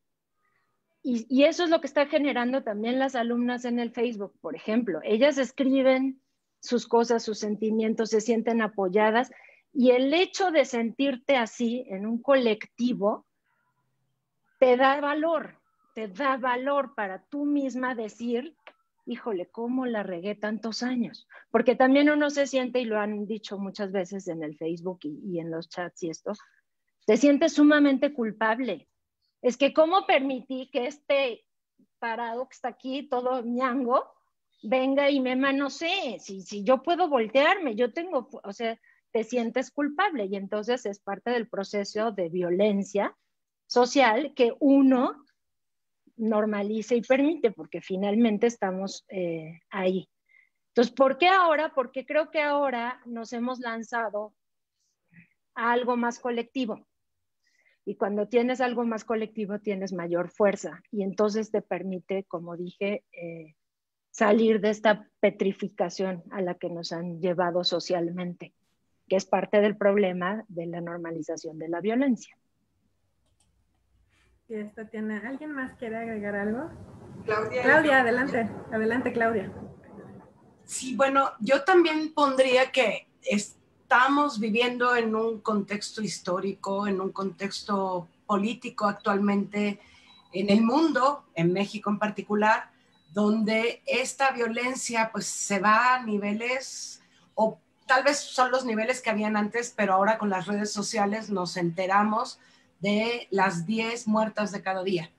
S3: Y eso es lo que está generando también las alumnas en el Facebook, por ejemplo. Ellas escriben sus cosas, sus sentimientos, se sienten apoyadas, y el hecho de sentirte así en un colectivo te da valor para tú misma decir, híjole, ¿cómo la regué tantos años? Porque también uno se siente, y lo han dicho muchas veces en el Facebook y en los chats y esto, te sientes sumamente culpable. Es que ¿cómo permití que este parado que está aquí, todo ñango, venga y me manosee? Si yo puedo voltearme, yo tengo, o sea, te sientes culpable, y entonces es parte del proceso de violencia social que uno normalice y permite, porque finalmente estamos ahí. Entonces, ¿por qué ahora? Porque creo que ahora nos hemos lanzado a algo más colectivo. Y cuando tienes algo más colectivo, tienes mayor fuerza. Y entonces te permite, como dije, salir de esta petrificación a la que nos han llevado socialmente, que es parte del problema de la normalización de la violencia.
S1: Tatiana, ¿alguien más quiere agregar algo?
S7: Claudia,
S1: adelante. Adelante, Claudia.
S2: Sí, bueno, yo también pondría que estamos viviendo en un contexto histórico, en un contexto político actualmente en el mundo, en México en particular, donde esta violencia pues se va a niveles, o tal vez son los niveles que habían antes, pero ahora con las redes sociales nos enteramos de las 10 muertas de cada día,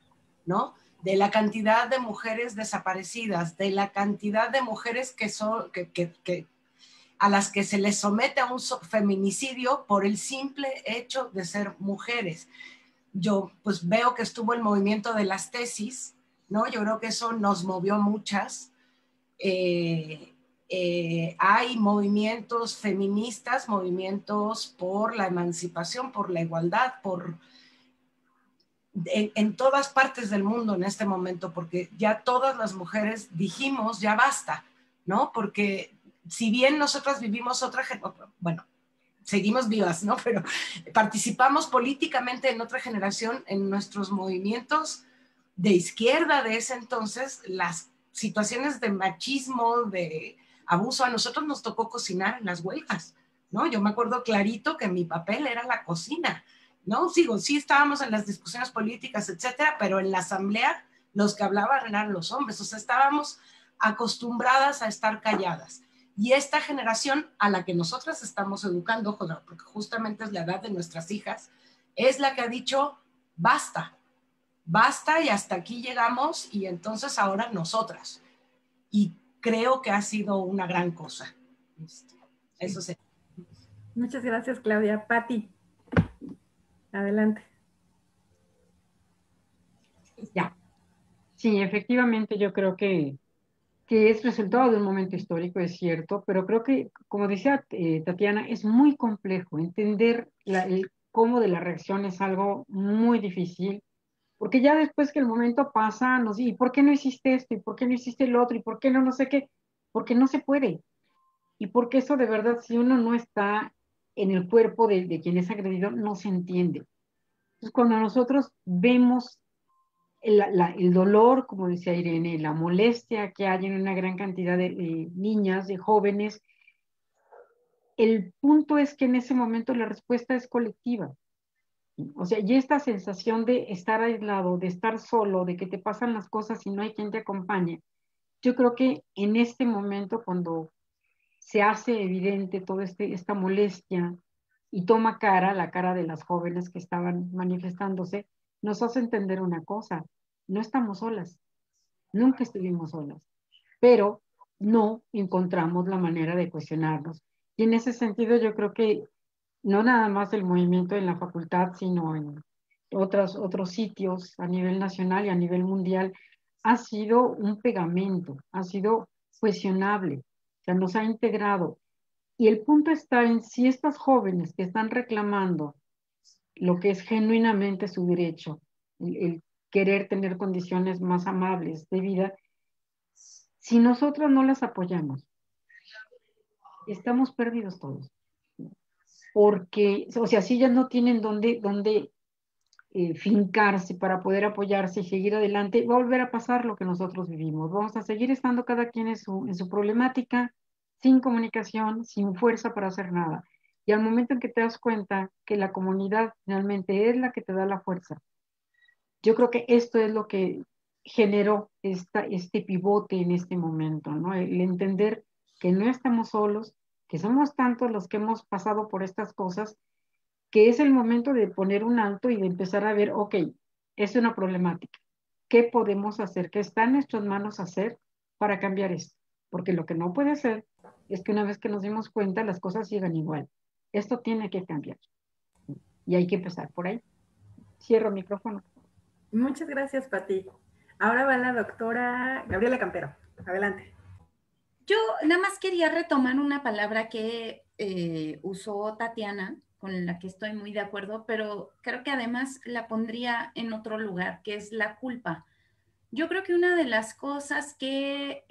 S2: ¿no? De la cantidad de mujeres desaparecidas, de la cantidad de mujeres a las que se les somete a un feminicidio por el simple hecho de ser mujeres. Yo pues veo que estuvo el movimiento de las tesis, ¿no? Yo creo que eso nos movió muchas. Hay movimientos feministas, movimientos por la emancipación, por la igualdad, en todas partes del mundo en este momento, porque ya todas las mujeres dijimos, ya basta, ¿no? Porque si bien nosotras vivimos bueno, seguimos vivas, ¿no? Pero participamos políticamente en otra generación, en nuestros movimientos de izquierda de ese entonces, las situaciones de machismo, de abuso, a nosotros nos tocó cocinar en las huelgas, ¿no? Yo me acuerdo clarito que mi papel era la cocina, ¿no? Sí estábamos en las discusiones políticas, etcétera, pero en la asamblea los que hablaban eran los hombres, o sea, estábamos acostumbradas a estar calladas. Y esta generación a la que nosotras estamos educando, porque justamente es la edad de nuestras hijas, es la que ha dicho, basta y hasta aquí llegamos, y entonces ahora nosotras. Y creo que ha sido una gran cosa. Eso sí.
S1: Muchas gracias, Claudia. Pati, adelante.
S4: Ya. Sí, efectivamente yo creo que es resultado de un momento histórico, es cierto, pero creo que, como decía Tatiana, es muy complejo entender cómo de la reacción es algo muy difícil, porque ya después que el momento pasa, ¿y por qué no hiciste esto? ¿Y por qué no hiciste el otro? ¿Y por qué no sé qué? Porque no se puede. Y porque eso de verdad, si uno no está en el cuerpo de quien es agredido, no se entiende. Entonces, cuando nosotros vemos el dolor, como decía Irene, la molestia que hay en una gran cantidad de niñas, de jóvenes, el punto es que en ese momento la respuesta es colectiva. O sea, y esta sensación de estar aislado, de estar solo, de que te pasan las cosas y no hay quien te acompañe, yo creo que en este momento, cuando se hace evidente toda esta molestia y toma cara, la cara de las jóvenes que estaban manifestándose, nos hace entender una cosa: no estamos solas, nunca estuvimos solas, pero no encontramos la manera de cuestionarnos. Y en ese sentido yo creo que no nada más el movimiento en la facultad, sino en otros sitios a nivel nacional y a nivel mundial, ha sido un pegamento, ha sido cuestionable, o sea, nos ha integrado. Y el punto está en si estas jóvenes que están reclamando lo que es genuinamente su derecho, el querer tener condiciones más amables de vida, si nosotros no las apoyamos, estamos perdidos todos. Porque, o sea, si ellas no tienen dónde fincarse para poder apoyarse y seguir adelante, va a volver a pasar lo que nosotros vivimos. Vamos a seguir estando cada quien en su problemática, sin comunicación, sin fuerza para hacer nada. Y al momento en que te das cuenta que la comunidad realmente es la que te da la fuerza, yo creo que esto es lo que generó este pivote en este momento, ¿no? El entender que no estamos solos, que somos tantos los que hemos pasado por estas cosas, que es el momento de poner un alto y de empezar a ver, ok, es una problemática. ¿Qué podemos hacer? ¿Qué está en nuestras manos hacer para cambiar esto? Porque lo que no puede ser es que una vez que nos dimos cuenta, las cosas sigan igual. Esto tiene que cambiar. Y hay que empezar por ahí. Cierro el micrófono.
S1: Muchas gracias, Pati. Ahora va la doctora Gabriela Campero. Adelante.
S5: Yo nada más quería retomar una palabra que usó Tatiana, con la que estoy muy de acuerdo, pero creo que además la pondría en otro lugar, que es la culpa. Yo creo que una de las cosas que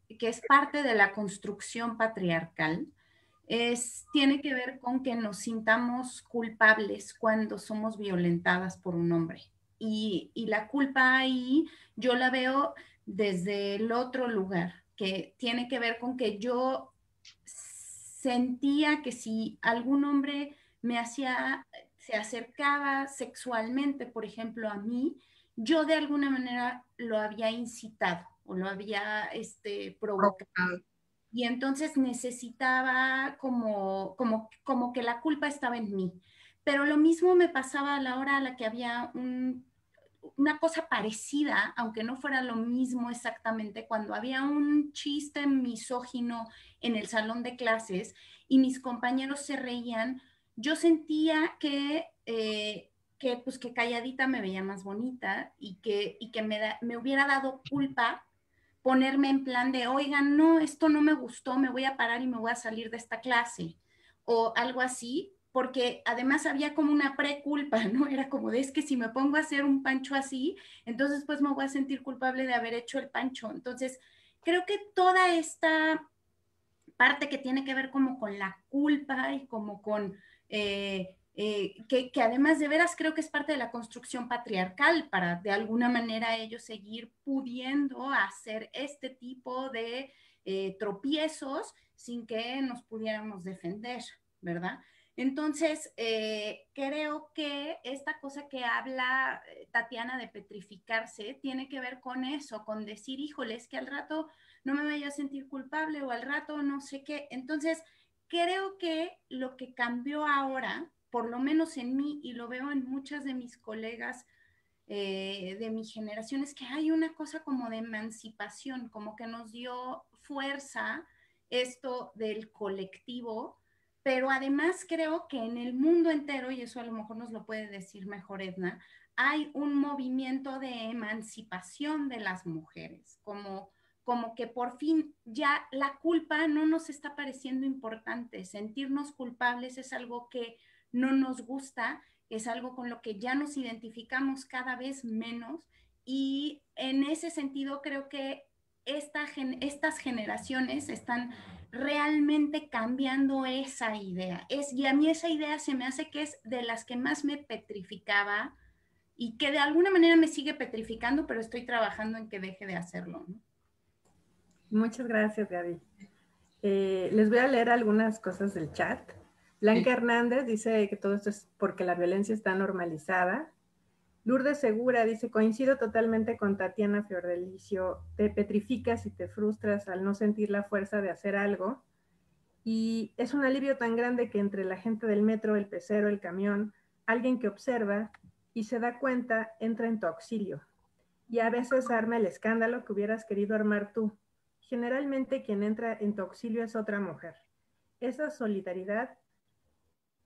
S5: es parte de la construcción patriarcal tiene que ver con que nos sintamos culpables cuando somos violentadas por un hombre. Y la culpa ahí yo la veo desde el otro lugar, que tiene que ver con que yo sentía que si algún hombre se acercaba sexualmente, por ejemplo, a mí, yo de alguna manera lo había incitado o lo había provocado. Y entonces necesitaba como que la culpa estaba en mí. Pero lo mismo me pasaba a la hora a la que había una cosa parecida, aunque no fuera lo mismo exactamente, cuando había un chiste misógino en el salón de clases y mis compañeros se reían, yo sentía pues que calladita me veía más bonita y que me hubiera dado culpa ponerme en plan de, oigan, no, esto no me gustó, me voy a parar y me voy a salir de esta clase o algo así, porque además había como una preculpa, ¿no? Era como de, es que si me pongo a hacer un pancho así, entonces pues me voy a sentir culpable de haber hecho el pancho. Entonces, creo que toda esta parte que tiene que ver como con la culpa y como con que además de veras creo que es parte de la construcción patriarcal para de alguna manera ellos seguir pudiendo hacer este tipo de tropiezos sin que nos pudiéramos defender, ¿verdad? Entonces, creo que esta cosa que habla Tatiana de petrificarse tiene que ver con eso, con decir, híjole, es que al rato no me vaya a sentir culpable o al rato no sé qué. Entonces, creo que lo que cambió ahora, por lo menos en mí y lo veo en muchas de mis colegas de mi generación, es que hay una cosa como de emancipación, como que nos dio fuerza esto del colectivo, pero además creo que en el mundo entero, y eso a lo mejor nos lo puede decir mejor Edna, hay un movimiento de emancipación de las mujeres, como que por fin ya la culpa no nos está pareciendo importante. Sentirnos culpables es algo que no nos gusta, es algo con lo que ya nos identificamos cada vez menos y en ese sentido creo que estas generaciones están realmente cambiando esa idea. Y a mí esa idea se me hace que es de las que más me petrificaba y que de alguna manera me sigue petrificando, pero estoy trabajando en que deje de hacerlo, ¿no?
S1: Muchas gracias, Gaby. Les voy a leer algunas cosas del chat. Blanca Hernández dice que todo esto es porque la violencia está normalizada. Lourdes Segura dice, coincido totalmente con Tatiana Fiordelicio, te petrificas y te frustras al no sentir la fuerza de hacer algo. Y es un alivio tan grande que entre la gente del metro, el pecero, el camión, alguien que observa y se da cuenta, entra en tu auxilio. Y a veces arma el escándalo que hubieras querido armar tú. Generalmente quien entra en tu auxilio es otra mujer. Esa solidaridad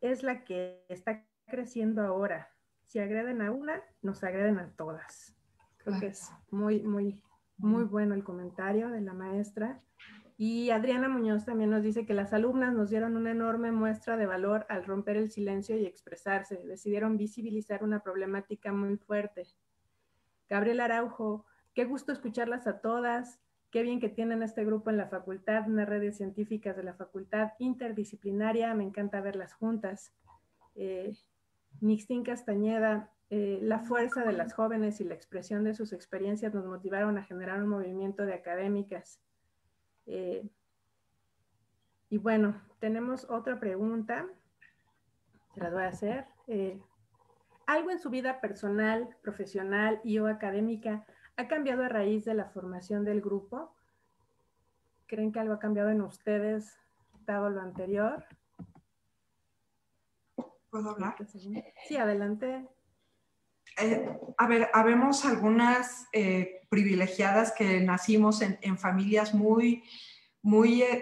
S1: es la que está creciendo ahora. Si agreden a una, nos agreden a todas. Creo que es muy bueno el comentario de la maestra. Y Adriana Muñoz también nos dice que las alumnas nos dieron una enorme muestra de valor al romper el silencio y expresarse. Decidieron visibilizar una problemática muy fuerte. Gabriel Araujo, qué gusto escucharlas a todas. Qué bien que tienen este grupo en la facultad, una red de científicas de la facultad interdisciplinaria. Me encanta verlas juntas. Nixtín Castañeda, la fuerza de las jóvenes y la expresión de sus experiencias nos motivaron a generar un movimiento de académicas. Y bueno, tenemos otra pregunta, se las voy a hacer. ¿Algo en su vida personal, profesional y o académica ha cambiado a raíz de la formación del grupo? ¿Creen que algo ha cambiado en ustedes dado lo anterior?
S7: ¿Puedo hablar?
S1: Sí, adelante.
S7: A ver, habemos algunas privilegiadas que nacimos en familias muy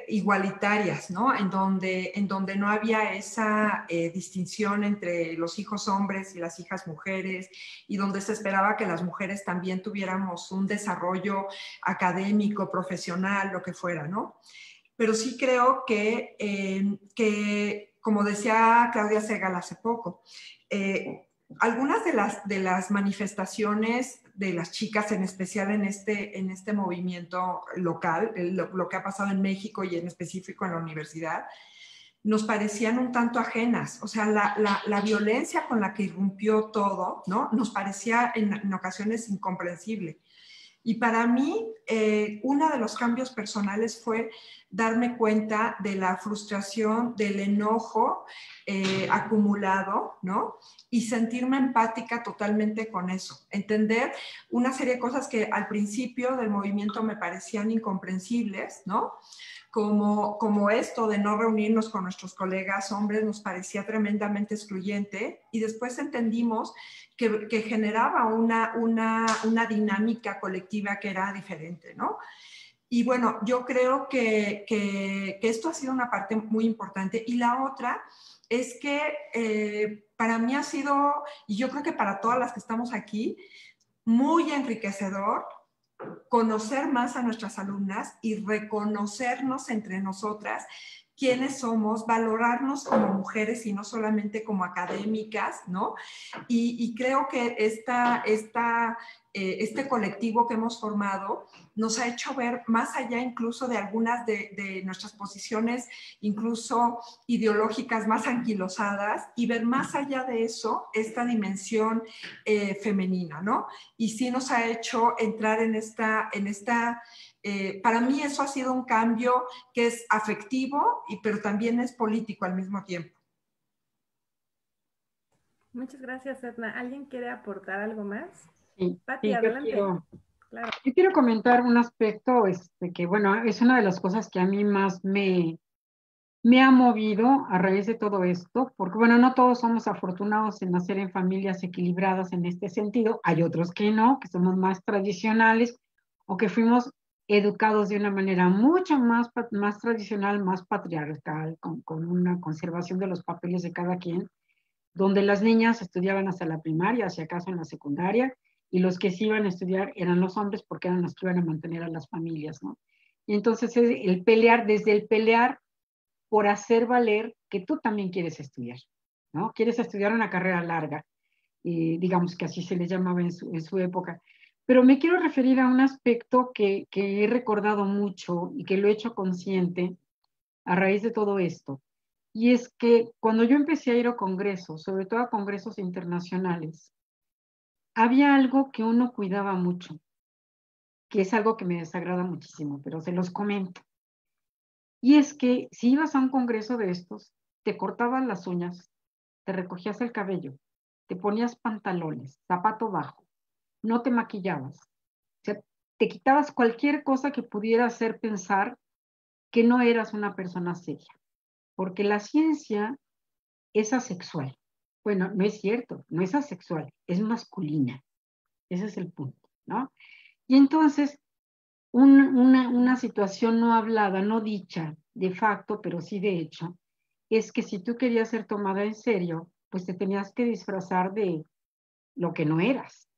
S7: igualitarias, ¿no? En donde no había esa distinción entre los hijos hombres y las hijas mujeres, y donde se esperaba que las mujeres también tuviéramos un desarrollo académico, profesional, lo que fuera, ¿no? Pero sí creo que como decía Claudia Segal hace poco, algunas de las manifestaciones de las chicas, en especial en este movimiento local, lo que ha pasado en México y en específico en la universidad, nos parecían un tanto ajenas. O sea, la violencia con la que irrumpió todo, ¿no? Nos parecía en ocasiones incomprensible. Y para mí, uno de los cambios personales fue darme cuenta de la frustración, del enojo acumulado, ¿no? Y sentirme empática totalmente con eso. Entender una serie de cosas que al principio del movimiento me parecían incomprensibles, ¿no? Como esto de no reunirnos con nuestros colegas hombres nos parecía tremendamente excluyente, y después entendimos que generaba una dinámica colectiva que era diferente, ¿no? Y bueno, yo creo que esto ha sido una parte muy importante. Y la otra es que para mí ha sido, y yo creo que para todas las que estamos aquí, muy enriquecedor conocer más a nuestras alumnas y reconocernos entre nosotras quiénes somos, valorarnos como mujeres y no solamente como académicas, ¿no? Y creo que este colectivo que hemos formado nos ha hecho ver más allá incluso de algunas de nuestras posiciones, incluso ideológicas más anquilosadas, y ver más allá de eso esta dimensión femenina, ¿no? Y sí nos ha hecho entrar en esta para mí eso ha sido un cambio que es afectivo, pero también es político al mismo tiempo.
S1: Muchas gracias, Edna. ¿Alguien quiere aportar algo más?
S4: Sí,
S1: Pati,
S4: sí,
S1: adelante.
S4: Claro. Yo quiero comentar un aspecto que, bueno, es una de las cosas que a mí más me ha movido a raíz de todo esto, porque, bueno, no todos somos afortunados en nacer en familias equilibradas en este sentido. Hay otros que no, que somos más tradicionales o que fuimos educados de una manera mucho más tradicional, más patriarcal, con una conservación de los papeles de cada quien, donde las niñas estudiaban hasta la primaria, si acaso en la secundaria, y los que sí iban a estudiar eran los hombres porque eran los que iban a mantener a las familias, ¿no? Y entonces el pelear, desde el pelear por hacer valer que tú también quieres estudiar, ¿no? Quieres estudiar una carrera larga, digamos que así se les llamaba en su época. Pero me quiero referir a un aspecto que he recordado mucho y que lo he hecho consciente a raíz de todo esto. Y es que cuando yo empecé a ir a congresos, sobre todo a congresos internacionales, había algo que uno cuidaba mucho, que es algo que me desagrada muchísimo, pero se los comento. Y es que si ibas a un congreso de estos, te cortabas las uñas, te recogías el cabello, te ponías pantalones, zapato bajo, no te maquillabas. O sea, te quitabas cualquier cosa que pudiera hacer pensar que no eras una persona seria. Porque la ciencia es asexual. Bueno, no es cierto, no es asexual, es masculina. Ese es el punto, ¿no? Y entonces, una situación no hablada, no dicha de facto, pero sí de hecho, es que si tú querías ser tomada en serio, pues te tenías que disfrazar de lo que no eras,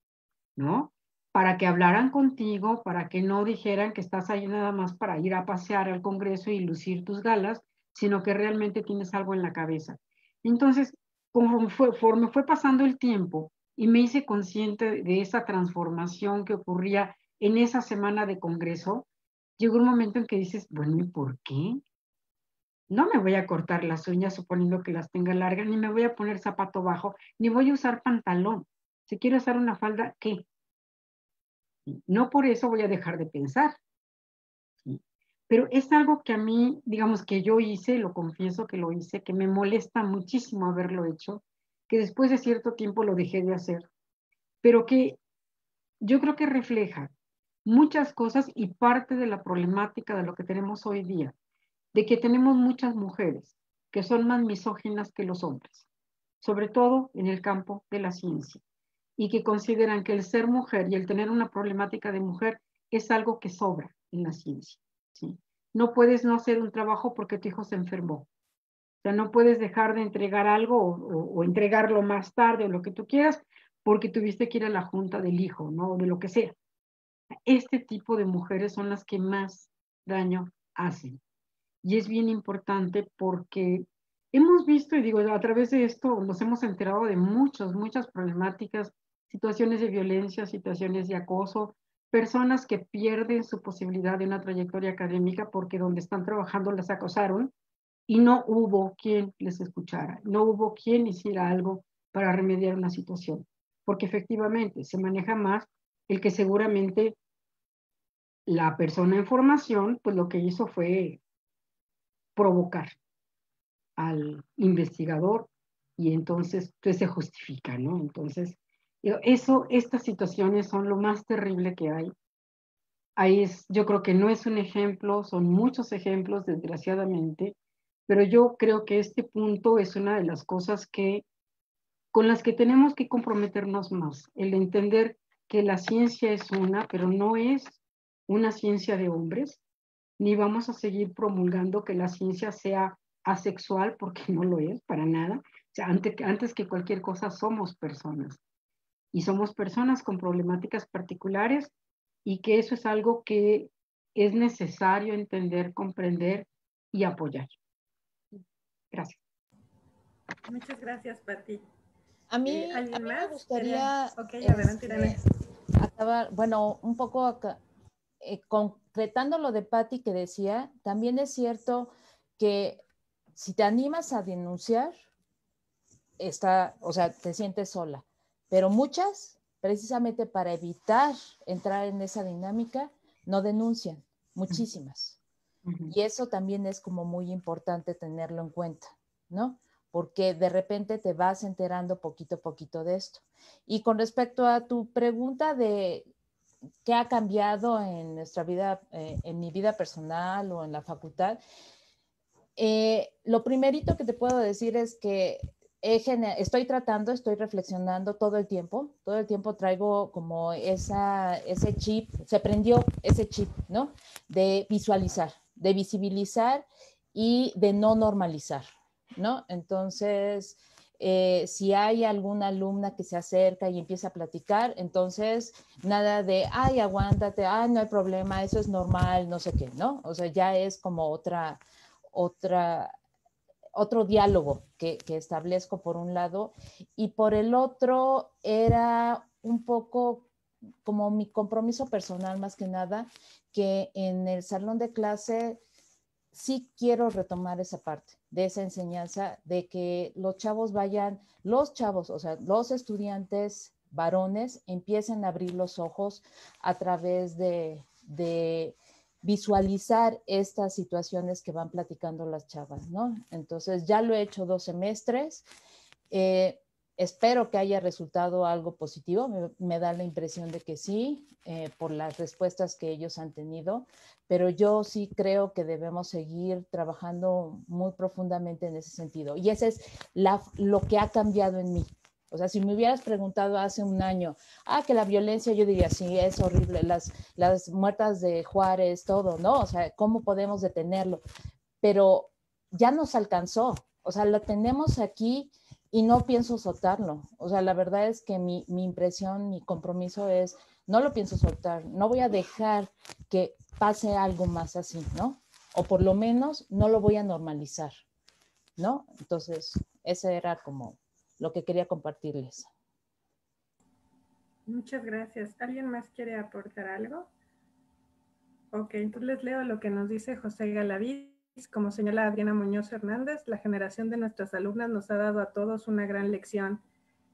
S4: ¿no? Para que hablaran contigo, para que no dijeran que estás ahí nada más para ir a pasear al Congreso y lucir tus galas, sino que realmente tienes algo en la cabeza. Entonces, conforme fue pasando el tiempo y me hice consciente de esa transformación que ocurría en esa semana de Congreso, llegó un momento en que dices, bueno, ¿y por qué? No me voy a cortar las uñas suponiendo que las tenga largas, ni me voy a poner zapato bajo, ni voy a usar pantalón. Si quiero usar una falda, ¿qué? No por eso voy a dejar de pensar. ¿Sí? Pero es algo que a mí, digamos que yo hice, lo confieso que lo hice, que me molesta muchísimo haberlo hecho, que después de cierto tiempo lo dejé de hacer, pero que yo creo que refleja muchas cosas y parte de la problemática de lo que tenemos hoy día, de que tenemos muchas mujeres que son más misóginas que los hombres, sobre todo en el campo de la ciencia, y que consideran que el ser mujer y el tener una problemática de mujer es algo que sobra en la ciencia, ¿sí? No puedes no hacer un trabajo porque tu hijo se enfermó. O sea, no puedes dejar de entregar algo o entregarlo más tarde o lo que tú quieras porque tuviste que ir a la junta del hijo, ¿no? O de lo que sea. Este tipo de mujeres son las que más daño hacen. Y es bien importante porque hemos visto, y digo, a través de esto nos hemos enterado de muchas problemáticas, situaciones de violencia, situaciones de acoso, personas que pierden su posibilidad de una trayectoria académica porque donde están trabajando las acosaron y no hubo quien les escuchara, no hubo quien hiciera algo para remediar una situación, porque efectivamente se maneja más el que seguramente la persona en formación, pues lo que hizo fue provocar al investigador y entonces pues, se justifica, ¿no? Entonces, estas situaciones son lo más terrible que hay. Ahí es, yo creo que no es un ejemplo, son muchos ejemplos, desgraciadamente, pero yo creo que este punto es una de las cosas con las que tenemos que comprometernos más, el entender que la ciencia es una, pero no es una ciencia de hombres, ni vamos a seguir promulgando que la ciencia sea asexual, porque no lo es para nada. O sea, antes que cualquier cosa somos personas y somos personas con problemáticas particulares y que eso es algo que es necesario entender, comprender y apoyar. Gracias.
S1: Muchas gracias, Pati.
S6: A mí
S1: ¿Alguien más?
S6: me gustaría
S1: Ok, adelante, Irene.
S6: acabar, bueno, un poco acá, concretando lo de Patti que decía, también es cierto que si te animas a denunciar, o sea, te sientes sola, pero muchas, precisamente para evitar entrar en esa dinámica, no denuncian, muchísimas. Y eso también es como muy importante tenerlo en cuenta, ¿no? Porque de repente te vas enterando poquito a poquito de esto. Y con respecto a tu pregunta de qué ha cambiado en nuestra vida, en mi vida personal o en la facultad, lo primerito que te puedo decir es que estoy reflexionando todo el tiempo traigo como ese chip, se prendió ese chip, ¿no? De visualizar, de visibilizar y de no normalizar, ¿no? Entonces, si hay alguna alumna que se acerca y empieza a platicar, entonces nada de, ay, aguántate, ay, no hay problema, eso es normal, no sé qué, ¿no? O sea, ya es como otro diálogo que establezco por un lado y por el otro era un poco como mi compromiso personal más que nada, que en el salón de clase sí quiero retomar esa parte de esa enseñanza, de que los chavos vayan, o sea, los estudiantes varones empiecen a abrir los ojos a través de visualizar estas situaciones que van platicando las chavas, ¿no? Entonces ya lo he hecho 2 semestres, espero que haya resultado algo positivo, me da la impresión de que sí, por las respuestas que ellos han tenido, pero yo sí creo que debemos seguir trabajando muy profundamente en ese sentido. Y ese es lo que ha cambiado en mí. O sea, si me hubieras preguntado hace un año, que la violencia, yo diría, sí, es horrible, las muertas de Juárez, todo, ¿no? O sea, ¿cómo podemos detenerlo? Pero ya nos alcanzó, o sea, lo tenemos aquí y no pienso soltarlo. O sea, la verdad es que mi impresión, mi compromiso es, no lo pienso soltar, no voy a dejar que pase algo más así, ¿no? O por lo menos no lo voy a normalizar, ¿no? Entonces, ese era como lo que quería compartirles.
S1: Muchas gracias. ¿Alguien más quiere aportar algo? Ok, entonces les leo lo que nos dice José Galaviz. Como señala Adriana Muñoz Hernández, la generación de nuestras alumnas nos ha dado a todos una gran lección.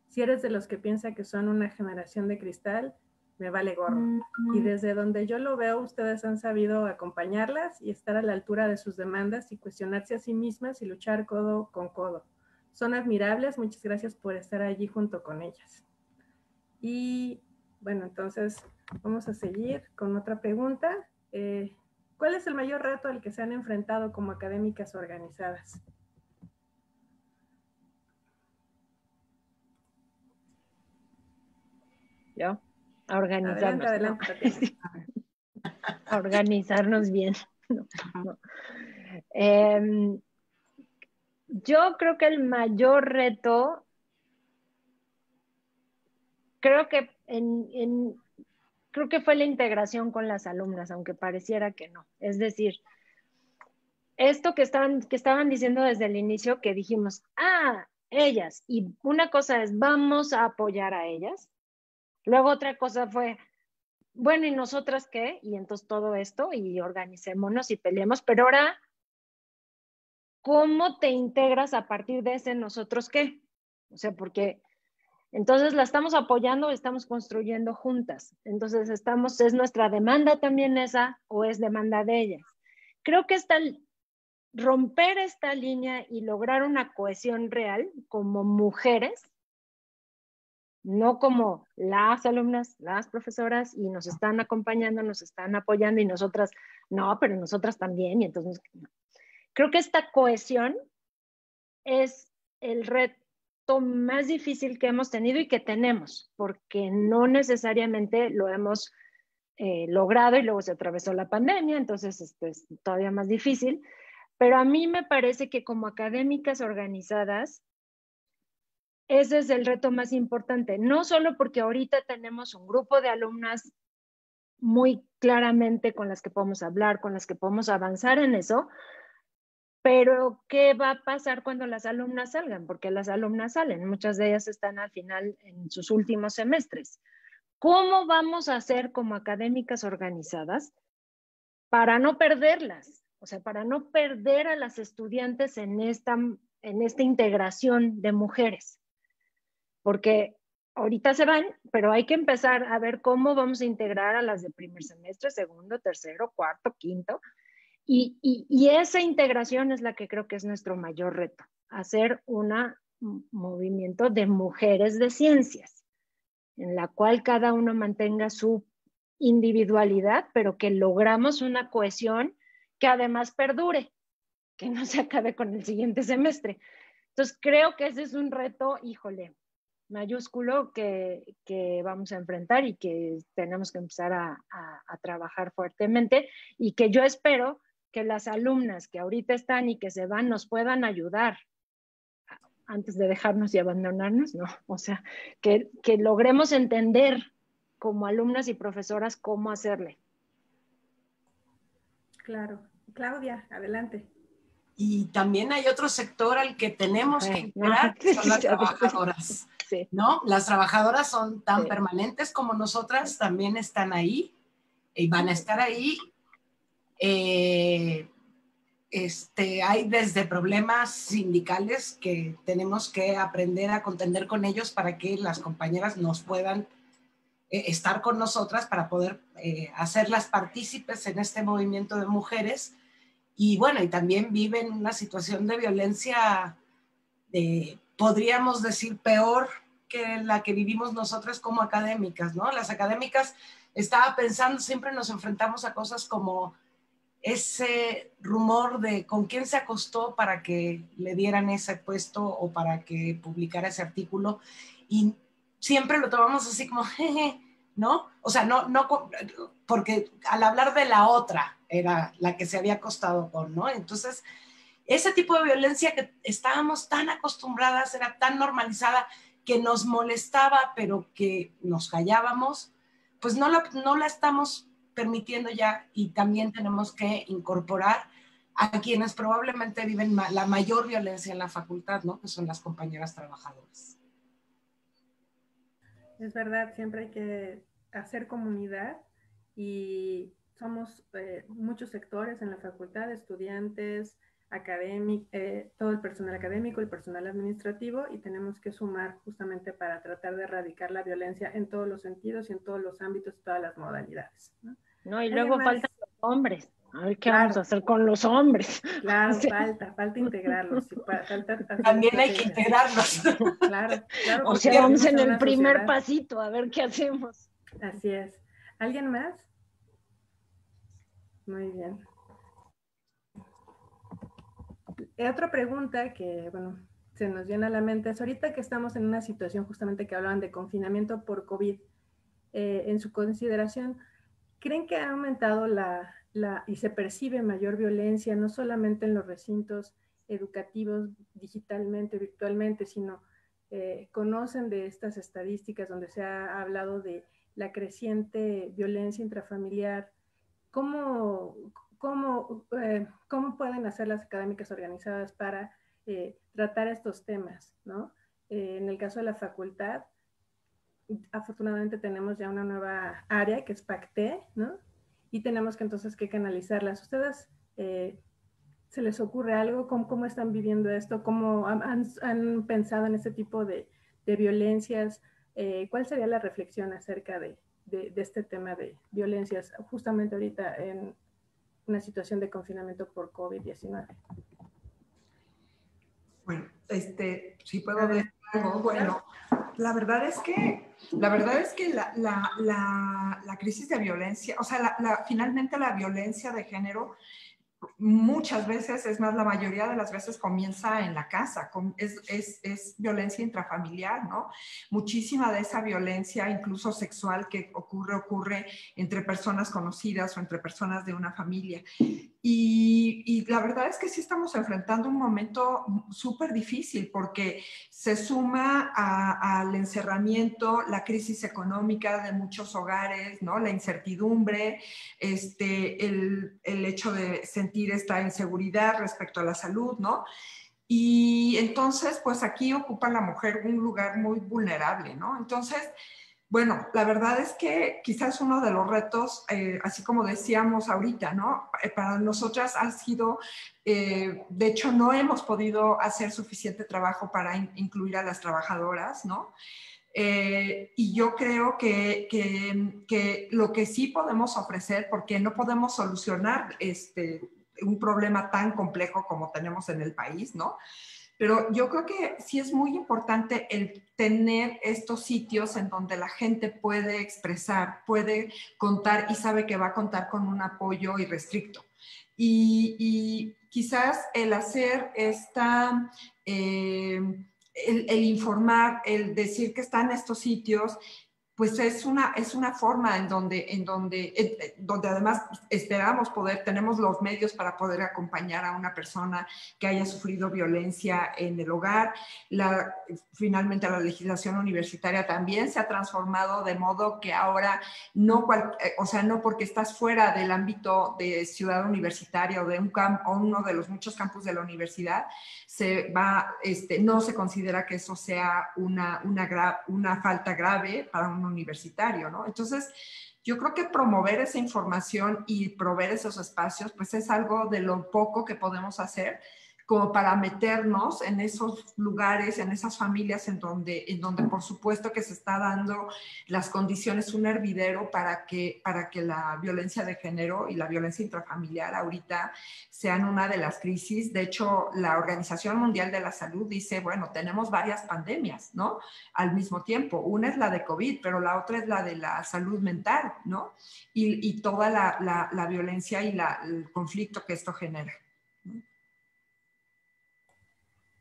S1: Si eres de los que piensa que son una generación de cristal, me vale gorro. Y desde donde yo lo veo, ustedes han sabido acompañarlas y estar a la altura de sus demandas y cuestionarse a sí mismas y luchar codo con codo. Son admirables, muchas gracias por estar allí junto con ellas. Y bueno, entonces vamos a seguir con otra pregunta. ¿Cuál es el mayor reto al que se han enfrentado como académicas organizadas?
S3: Yo, a organizarnos.
S1: Adelante, Tatiana.
S3: A organizarnos bien. No. Yo creo que el mayor reto, creo que creo que fue la integración con las alumnas, aunque pareciera que no. Es decir, esto que estaban diciendo desde el inicio, que dijimos, ellas, y una cosa es, vamos a apoyar a ellas. Luego otra cosa fue, bueno, ¿y nosotras qué? Y entonces todo esto, y organicémonos y peleemos, pero ahora, ¿cómo te integras a partir de ese nosotros qué? O sea, porque entonces la estamos apoyando, estamos construyendo juntas. Entonces ¿es nuestra demanda también esa o es demanda de ellas? Creo que romper esta línea y lograr una cohesión real como mujeres, no como las alumnas, las profesoras, y nos están acompañando, nos están apoyando, y nosotras, no, pero nosotras también, y entonces, no. Creo que esta cohesión es el reto más difícil que hemos tenido y que tenemos, porque no necesariamente lo hemos logrado, y luego se atravesó la pandemia, entonces es todavía más difícil, pero a mí me parece que como académicas organizadas, ese es el reto más importante, no solo porque ahorita tenemos un grupo de alumnas muy claramente con las que podemos hablar, con las que podemos avanzar en eso, pero ¿qué va a pasar cuando las alumnas salgan? Porque las alumnas salen, muchas de ellas están al final en sus últimos semestres. ¿Cómo vamos a hacer como académicas organizadas para no perderlas? O sea, para no perder a las estudiantes en esta integración de mujeres. Porque ahorita se van, pero hay que empezar a ver cómo vamos a integrar a las de primer semestre, segundo, tercero, cuarto, quinto. Y esa integración es la que creo que es nuestro mayor reto, hacer un movimiento de mujeres de ciencias, en la cual cada uno mantenga su individualidad, pero que logramos una cohesión que además perdure, que no se acabe con el siguiente semestre. Entonces creo que ese es un reto, híjole, mayúsculo que vamos a enfrentar y que tenemos que empezar a trabajar fuertemente, y que yo espero que las alumnas que ahorita están y que se van nos puedan ayudar antes de dejarnos y abandonarnos, ¿no? O sea, que logremos entender como alumnas y profesoras cómo hacerle.
S1: Claro. Claudia, adelante.
S2: Y también hay otro sector al que tenemos que integrar, que son las trabajadoras, ¿no? Las trabajadoras son tan permanentes como nosotras, también están ahí y van a estar ahí. Hay desde problemas sindicales que tenemos que aprender a contender con ellos para que las compañeras nos puedan estar con nosotras, para poder hacerlas partícipes en este movimiento de mujeres. Y bueno, y también viven una situación de violencia, podríamos decir, peor que la que vivimos nosotras como académicas, ¿no? Las académicas, estaba pensando, siempre nos enfrentamos a cosas como ese rumor de con quién se acostó para que le dieran ese puesto o para que publicara ese artículo, y siempre lo tomamos así como, jeje, ¿no? O sea, no, porque al hablar de la otra era la que se había acostado con, ¿no? Entonces, ese tipo de violencia que estábamos tan acostumbradas, era tan normalizada, que nos molestaba, pero que nos callábamos, pues no la estamos permitiendo ya, y también tenemos que incorporar a quienes probablemente viven la mayor violencia en la facultad, ¿no? Que son las compañeras trabajadoras.
S1: Es verdad, siempre hay que hacer comunidad, y somos muchos sectores en la facultad, estudiantes, todo el personal académico, el personal administrativo, y tenemos que sumar justamente para tratar de erradicar la violencia en todos los sentidos y en todos los ámbitos y todas las modalidades, ¿no?
S3: No, y luego faltan los hombres. A ver qué vamos a hacer con los hombres.
S1: Claro, falta integrarlos.
S2: También hay que integrarlos.
S1: Claro.
S3: O sea, vamos en el primer pasito, a ver qué hacemos.
S1: Así es. ¿Alguien más? Muy bien. Otra pregunta que, bueno, se nos viene a la mente es, ahorita que estamos en una situación justamente que hablaban de confinamiento por COVID, en su consideración, ¿creen que ha aumentado y se percibe mayor violencia, no solamente en los recintos educativos digitalmente, virtualmente, sino conocen de estas estadísticas donde se ha hablado de la creciente violencia intrafamiliar? ¿Cómo pueden hacer las académicas organizadas para tratar estos temas, ¿no? En el caso de la facultad, afortunadamente tenemos ya una nueva área que es PACTE, ¿no? Y tenemos que entonces que canalizarlas. ¿Ustedes se les ocurre algo? ¿Cómo están viviendo esto? ¿Cómo han pensado en este tipo de violencias? ¿Cuál sería la reflexión acerca de este tema de violencias justamente ahorita en una situación de confinamiento por COVID-19?
S7: Bueno, si puedo decir algo, bueno, la verdad es que la crisis de violencia, o sea, finalmente la violencia de género muchas veces, es más, la mayoría de las veces comienza en la casa, es violencia intrafamiliar, ¿no? Muchísima de esa violencia, incluso sexual, que ocurre entre personas conocidas o entre personas de una familia. Y la verdad es que sí estamos enfrentando un momento súper difícil, porque se suma al encerramiento, la crisis económica de muchos hogares, ¿no? La incertidumbre, el hecho de sentir esta inseguridad respecto a la salud, ¿no? Y entonces, pues aquí ocupa la mujer un lugar muy vulnerable, ¿no? Entonces, bueno, la verdad es que quizás uno de los retos, así como decíamos ahorita, ¿no? Para nosotras ha sido, de hecho, no hemos podido hacer suficiente trabajo para incluir a las trabajadoras, ¿no? Y yo creo que lo que sí podemos ofrecer, porque no podemos solucionar un problema tan complejo como tenemos en el país, ¿no? Pero yo creo que sí es muy importante el tener estos sitios en donde la gente puede expresar, puede contar y sabe que va a contar con un apoyo irrestricto. Y quizás el hacer el informar, el decir que están estos sitios, pues es una forma en donde además esperamos tenemos los medios para poder acompañar a una persona que haya sufrido violencia en el hogar. Finalmente la legislación universitaria también se ha transformado de modo que ahora no porque estás fuera del ámbito de ciudad universitaria o de o uno de los muchos campus de la universidad, no se considera que eso sea una falta grave para un universitario, ¿no? Entonces, yo creo que promover esa información y proveer esos espacios, pues es algo de lo poco que podemos hacer como para meternos en esos lugares, en esas familias en donde por supuesto que se está dando las condiciones, un hervidero para que la violencia de género y la violencia intrafamiliar ahorita sean una de las crisis. De hecho, la Organización Mundial de la Salud dice, bueno, tenemos varias pandemias, ¿no? Al mismo tiempo. Una es la de COVID, pero la otra es la de la salud mental, ¿no? Y toda la violencia y el conflicto que esto genera.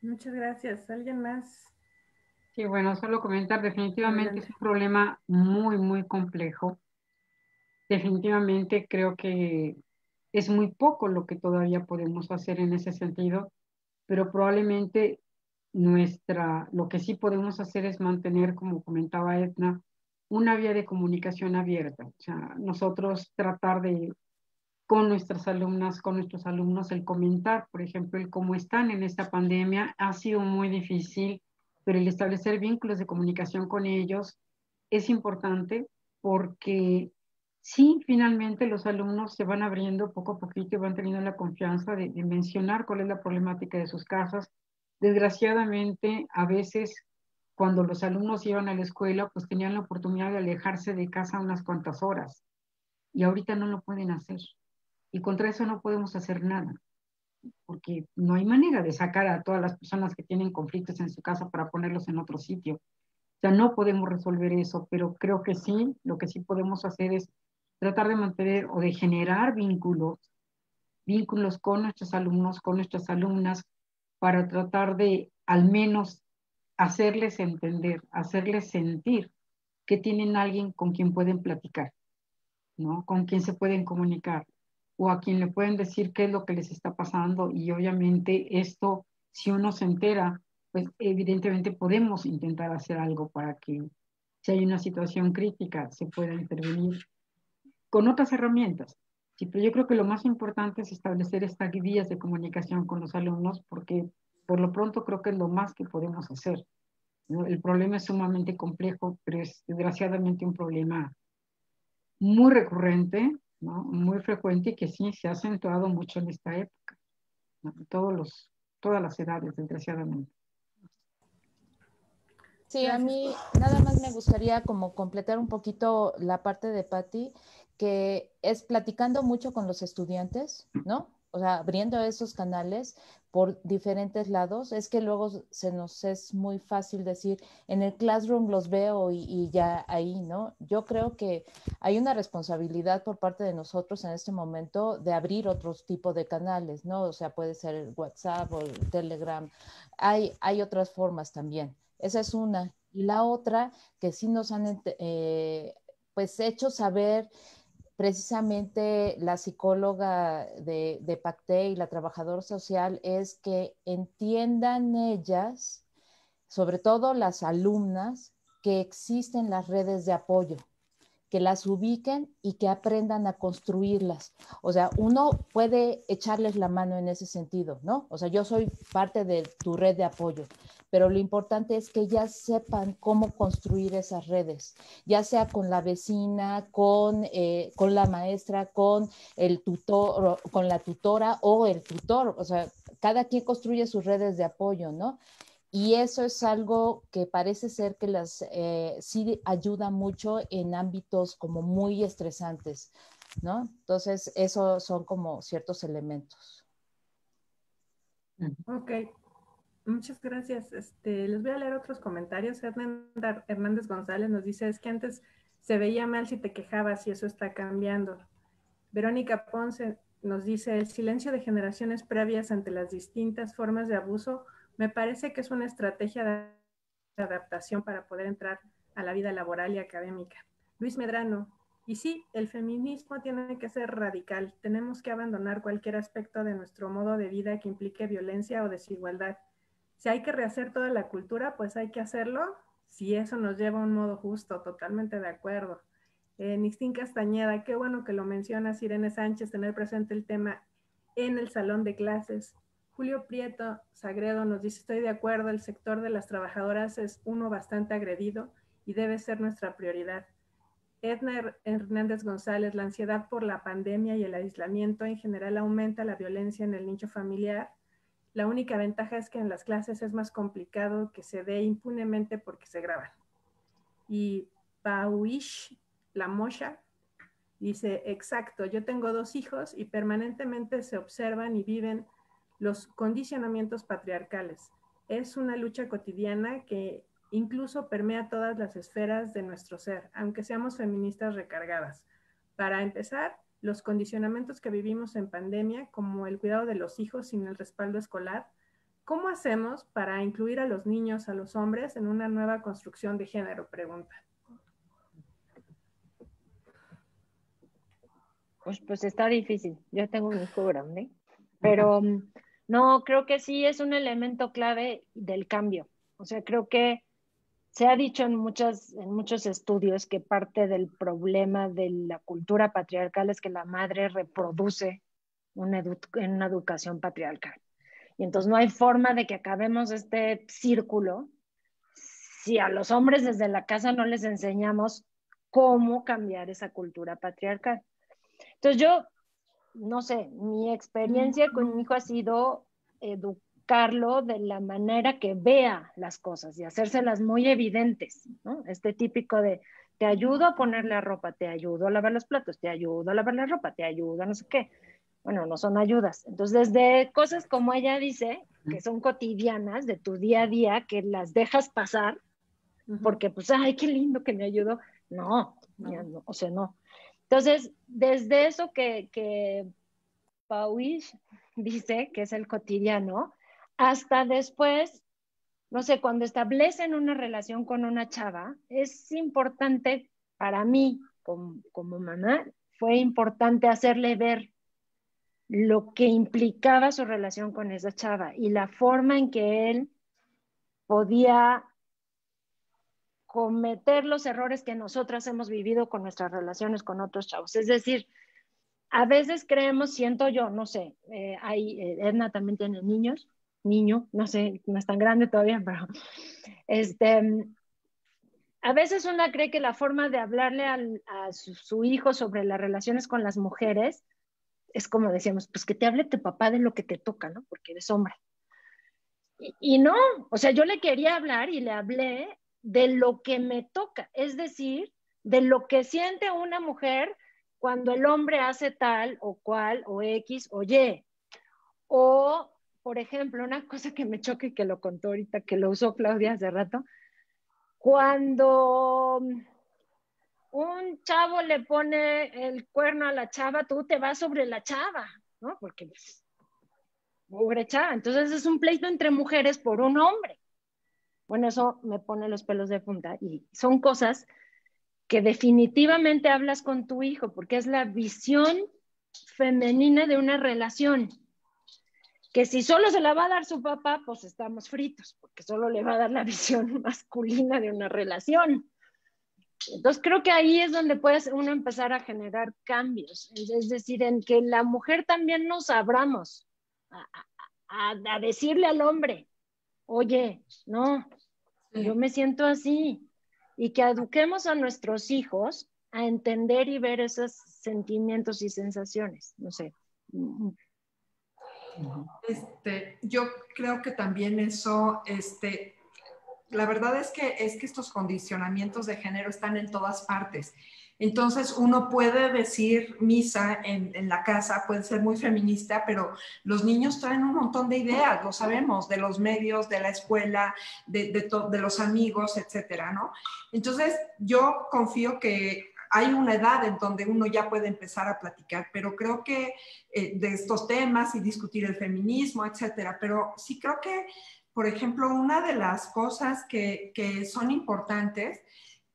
S1: Muchas gracias. ¿Alguien más?
S4: Sí, bueno, solo comentar, definitivamente
S1: Adelante.
S4: es un problema muy, muy complejo. Definitivamente creo que es muy poco lo que todavía podemos hacer en ese sentido, pero probablemente lo que sí podemos hacer es mantener, como comentaba Edna, una vía de comunicación abierta. O sea, nosotros tratar de, con nuestras alumnas, con nuestros alumnos, el comentar, por ejemplo, el cómo están en esta pandemia ha sido muy difícil, pero el establecer vínculos de comunicación con ellos es importante porque sí, finalmente los alumnos se van abriendo poco a poquito y van teniendo la confianza de mencionar cuál es la problemática de sus casas. Desgraciadamente, a veces cuando los alumnos iban a la escuela, pues tenían la oportunidad de alejarse de casa unas cuantas horas y ahorita no lo pueden hacer. Y contra eso no podemos hacer nada, porque no hay manera de sacar a todas las personas que tienen conflictos en su casa para ponerlos en otro sitio. O sea, no podemos resolver eso, pero creo que sí, lo que sí podemos hacer es tratar de mantener o de generar vínculos con nuestros alumnos, con nuestras alumnas, para tratar de al menos hacerles entender, hacerles sentir que tienen alguien con quien pueden platicar, ¿no? Con quien se pueden comunicar o a quien le pueden decir qué es lo que les está pasando y obviamente esto, si uno se entera, pues evidentemente podemos intentar hacer algo para que si hay una situación crítica se pueda intervenir con otras herramientas. Sí, pero yo creo que lo más importante es establecer estas vías de comunicación con los alumnos porque por lo pronto creo que es lo más que podemos hacer, ¿no? El problema es sumamente complejo, pero es desgraciadamente un problema muy recurrente, ¿no? Muy frecuente y que sí se ha acentuado mucho en esta época, ¿no? Todas las edades, desgraciadamente.
S6: Sí, a mí nada más me gustaría como completar un poquito la parte de Patti, que es platicando mucho con los estudiantes, ¿no? O sea, abriendo esos canales por diferentes lados. Es que luego se nos es muy fácil decir, en el classroom los veo y ya ahí, ¿no? Yo creo que hay una responsabilidad por parte de nosotros en este momento de abrir otros tipos de canales, ¿no? O sea, puede ser el WhatsApp o el Telegram. Hay otras formas también. Esa es una. Y la otra, que sí nos han pues hecho saber precisamente la psicóloga de PACTE y la trabajadora social, es que entiendan ellas, sobre todo las alumnas, que existen las redes de apoyo, que las ubiquen y que aprendan a construirlas. O sea, uno puede echarles la mano en ese sentido, ¿no? O sea, yo soy parte de tu red de apoyo, pero lo importante es que ya sepan cómo construir esas redes, ya sea con la vecina, con la maestra, con el tutor, con la tutora o el tutor. O sea, cada quien construye sus redes de apoyo, ¿no? Y eso es algo que parece ser que sí ayuda mucho en ámbitos como muy estresantes, ¿no? Entonces, esos son como ciertos elementos.
S1: Ok, muchas gracias. Les voy a leer otros comentarios. Hernández González nos dice, es que antes se veía mal si te quejabas y eso está cambiando. Verónica Ponce nos dice, el silencio de generaciones previas ante las distintas formas de abuso me parece que es una estrategia de adaptación para poder entrar a la vida laboral y académica. Luis Medrano, y sí, el feminismo tiene que ser radical. Tenemos que abandonar cualquier aspecto de nuestro modo de vida que implique violencia o desigualdad. Si hay que rehacer toda la cultura, pues hay que hacerlo, si eso nos lleva a un modo justo, totalmente de acuerdo. Nixtín Castañeda, qué bueno que lo mencionas, Irene Sánchez, tener presente el tema en el salón de clases. Julio Prieto Sagredo nos dice, estoy de acuerdo, el sector de las trabajadoras es uno bastante agredido y debe ser nuestra prioridad. Edna Hernández González, la ansiedad por la pandemia y el aislamiento en general aumenta la violencia en el nicho familiar. La única ventaja es que en las clases es más complicado que se dé impunemente porque se graban. Y Pauish La Mosha dice, exacto, yo tengo 2 hijos y permanentemente se observan y viven los condicionamientos patriarcales. Es una lucha cotidiana que incluso permea todas las esferas de nuestro ser, aunque seamos feministas recargadas. Para empezar, los condicionamientos que vivimos en pandemia, como el cuidado de los hijos sin el respaldo escolar, ¿cómo hacemos para incluir a los niños, a los hombres, en una nueva construcción de género? Pregunta.
S3: Pues está difícil. Yo tengo un hijo grande, pero no, creo que sí es un elemento clave del cambio. O sea, creo que se ha dicho en muchos estudios que parte del problema de la cultura patriarcal es que la madre reproduce una educación patriarcal. Y entonces no hay forma de que acabemos este círculo si a los hombres desde la casa no les enseñamos cómo cambiar esa cultura patriarcal. Entonces yo, no sé, mi experiencia con mi hijo ha sido educarlo de la manera que vea las cosas y hacérselas muy evidentes, ¿no? Este típico de, te ayudo a poner la ropa, te ayudo a lavar los platos, te ayudo a lavar la ropa, te ayudo a no sé qué. Bueno, no son ayudas. Entonces, desde cosas como ella dice, que son cotidianas de tu día a día, que las dejas pasar, porque pues, ay, qué lindo que me ayudó. No, o sea, no. Entonces, desde eso que Pauish dice, que es el cotidiano, hasta después, no sé, cuando establecen una relación con una chava, es importante para mí, como mamá, fue importante hacerle ver lo que implicaba su relación con esa chava y la forma en que él podía cometer los errores que nosotras hemos vivido con nuestras relaciones con otros chavos. Es decir, a veces creemos, siento yo, no sé, Edna también tiene niño, no sé, no es tan grande todavía, pero a veces una cree que la forma de hablarle a su hijo sobre las relaciones con las mujeres es como decíamos, pues que te hable tu papá de lo que te toca, ¿no? Porque eres hombre. Y no, o sea, yo le quería hablar y le hablé de lo que me toca, es decir, de lo que siente una mujer cuando el hombre hace tal o cual o X o Y. O, por ejemplo, una cosa que me choca y que lo contó ahorita, que lo usó Claudia hace rato, cuando un chavo le pone el cuerno a la chava, tú te vas sobre la chava, ¿no? Porque, pues, pobre chava. Entonces es un pleito entre mujeres por un hombre. Bueno, eso me pone los pelos de punta y son cosas que definitivamente hablas con tu hijo, porque es la visión femenina de una relación. Que si solo se la va a dar su papá, pues estamos fritos, porque solo le va a dar la visión masculina de una relación. Entonces creo que ahí es donde puede uno empezar a generar cambios, es decir, en que la mujer también nos abramos a decirle al hombre, oye, no, yo me siento así, y que eduquemos a nuestros hijos a entender y ver esos sentimientos y sensaciones, no sé.
S7: Yo creo que también eso, la verdad es que estos condicionamientos de género están en todas partes. Entonces uno puede decir misa en la casa, puede ser muy feminista, pero los niños traen un montón de ideas, lo sabemos, de los medios, de la escuela, de los amigos, etcétera, ¿no? Entonces yo confío que hay una edad en donde uno ya puede empezar a platicar, pero creo que de estos temas y discutir el feminismo, etcétera, pero sí creo que, por ejemplo, una de las cosas que son importantes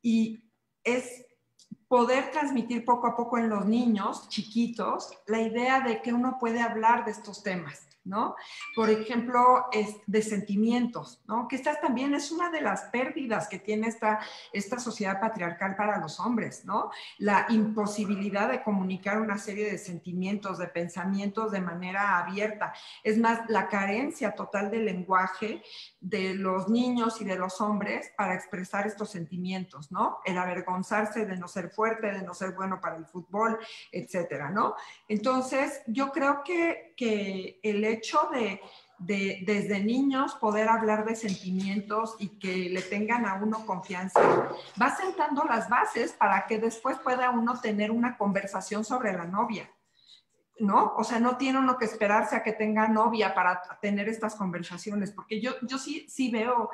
S7: y es poder transmitir poco a poco en los niños chiquitos la idea de que uno puede hablar de estos temas, ¿no? Por ejemplo, de sentimientos, ¿no? Que esta también es una de las pérdidas que tiene esta sociedad patriarcal para los hombres, ¿no? La imposibilidad de comunicar una serie de sentimientos, de pensamientos de manera abierta. Es más, la carencia total del lenguaje de los niños y de los hombres para expresar estos sentimientos, ¿no? El avergonzarse de no ser fuerte, de no ser bueno para el fútbol, etcétera, ¿no? Entonces, yo creo que el hecho de desde niños poder hablar de sentimientos y que le tengan a uno confianza, va sentando las bases para que después pueda uno tener una conversación sobre la novia, ¿no? O sea, no tiene uno que esperarse a que tenga novia para tener estas conversaciones, porque yo sí veo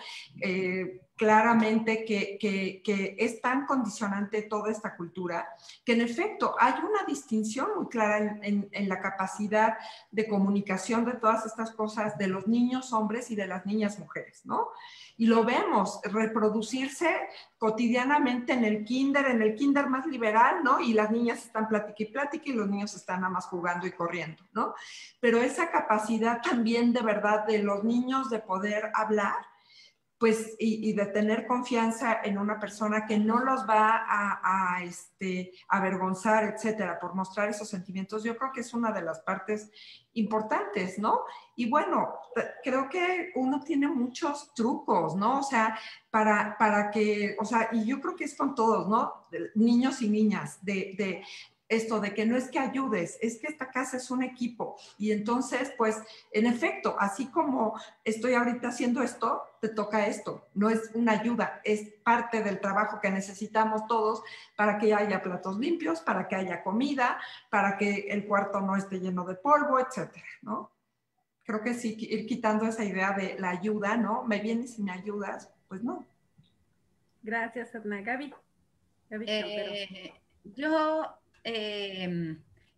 S7: claramente que es tan condicionante toda esta cultura, que en efecto hay una distinción muy clara en la capacidad de comunicación de todas estas cosas de los niños hombres y de las niñas mujeres, ¿no? Y lo vemos reproducirse cotidianamente en el kinder más liberal, ¿no? Y las niñas están plática y plática y los niños están nada más jugando y corriendo, ¿no? Pero esa capacidad también de verdad de los niños de poder hablar, pues, y de tener confianza en una persona que no los va a avergonzar, etcétera, por mostrar esos sentimientos, yo creo que es una de las partes importantes, ¿no? Y bueno, creo que uno tiene muchos trucos, ¿no? O sea, para que, o sea, y yo creo que es con todos, ¿no? Niños y niñas, de esto de que no es que ayudes, es que esta casa es un equipo. Y entonces, pues, en efecto, así como estoy ahorita haciendo esto, te toca esto. No es una ayuda, es parte del trabajo que necesitamos todos para que haya platos limpios, para que haya comida, para que el cuarto no esté lleno de polvo, etcétera, ¿no? Creo que sí, ir quitando esa idea de la ayuda, ¿no? Me vienes y me ayudas, pues no.
S1: Gracias, Edna. Gaby.
S5: Yo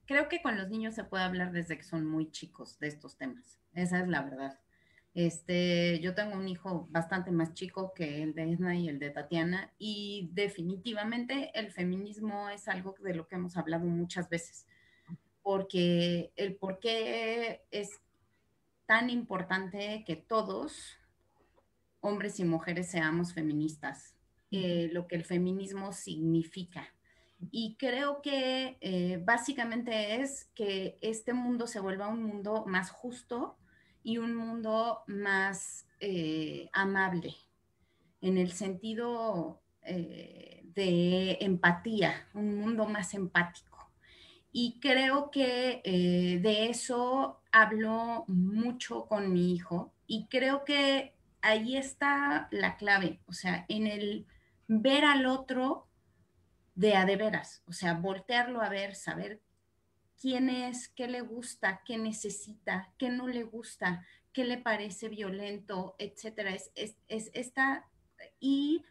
S5: creo que con los niños se puede hablar desde que son muy chicos de estos temas. Esa es la verdad. Yo tengo un hijo bastante más chico que el de Edna y el de Tatiana, y definitivamente el feminismo es algo de lo que hemos hablado muchas veces, porque el por qué es tan importante que todos, hombres y mujeres, seamos feministas, lo que el feminismo significa. Y creo que básicamente es que este mundo se vuelva un mundo más justo y un mundo más amable, en el sentido de empatía, un mundo más empático. Y creo que de eso hablo mucho con mi hijo, y creo que ahí está la clave, o sea, en el ver al otro de a de veras, o sea, voltearlo a ver, saber quién es, qué le gusta, qué necesita, qué no le gusta, qué le parece violento, etcétera. Es esta, y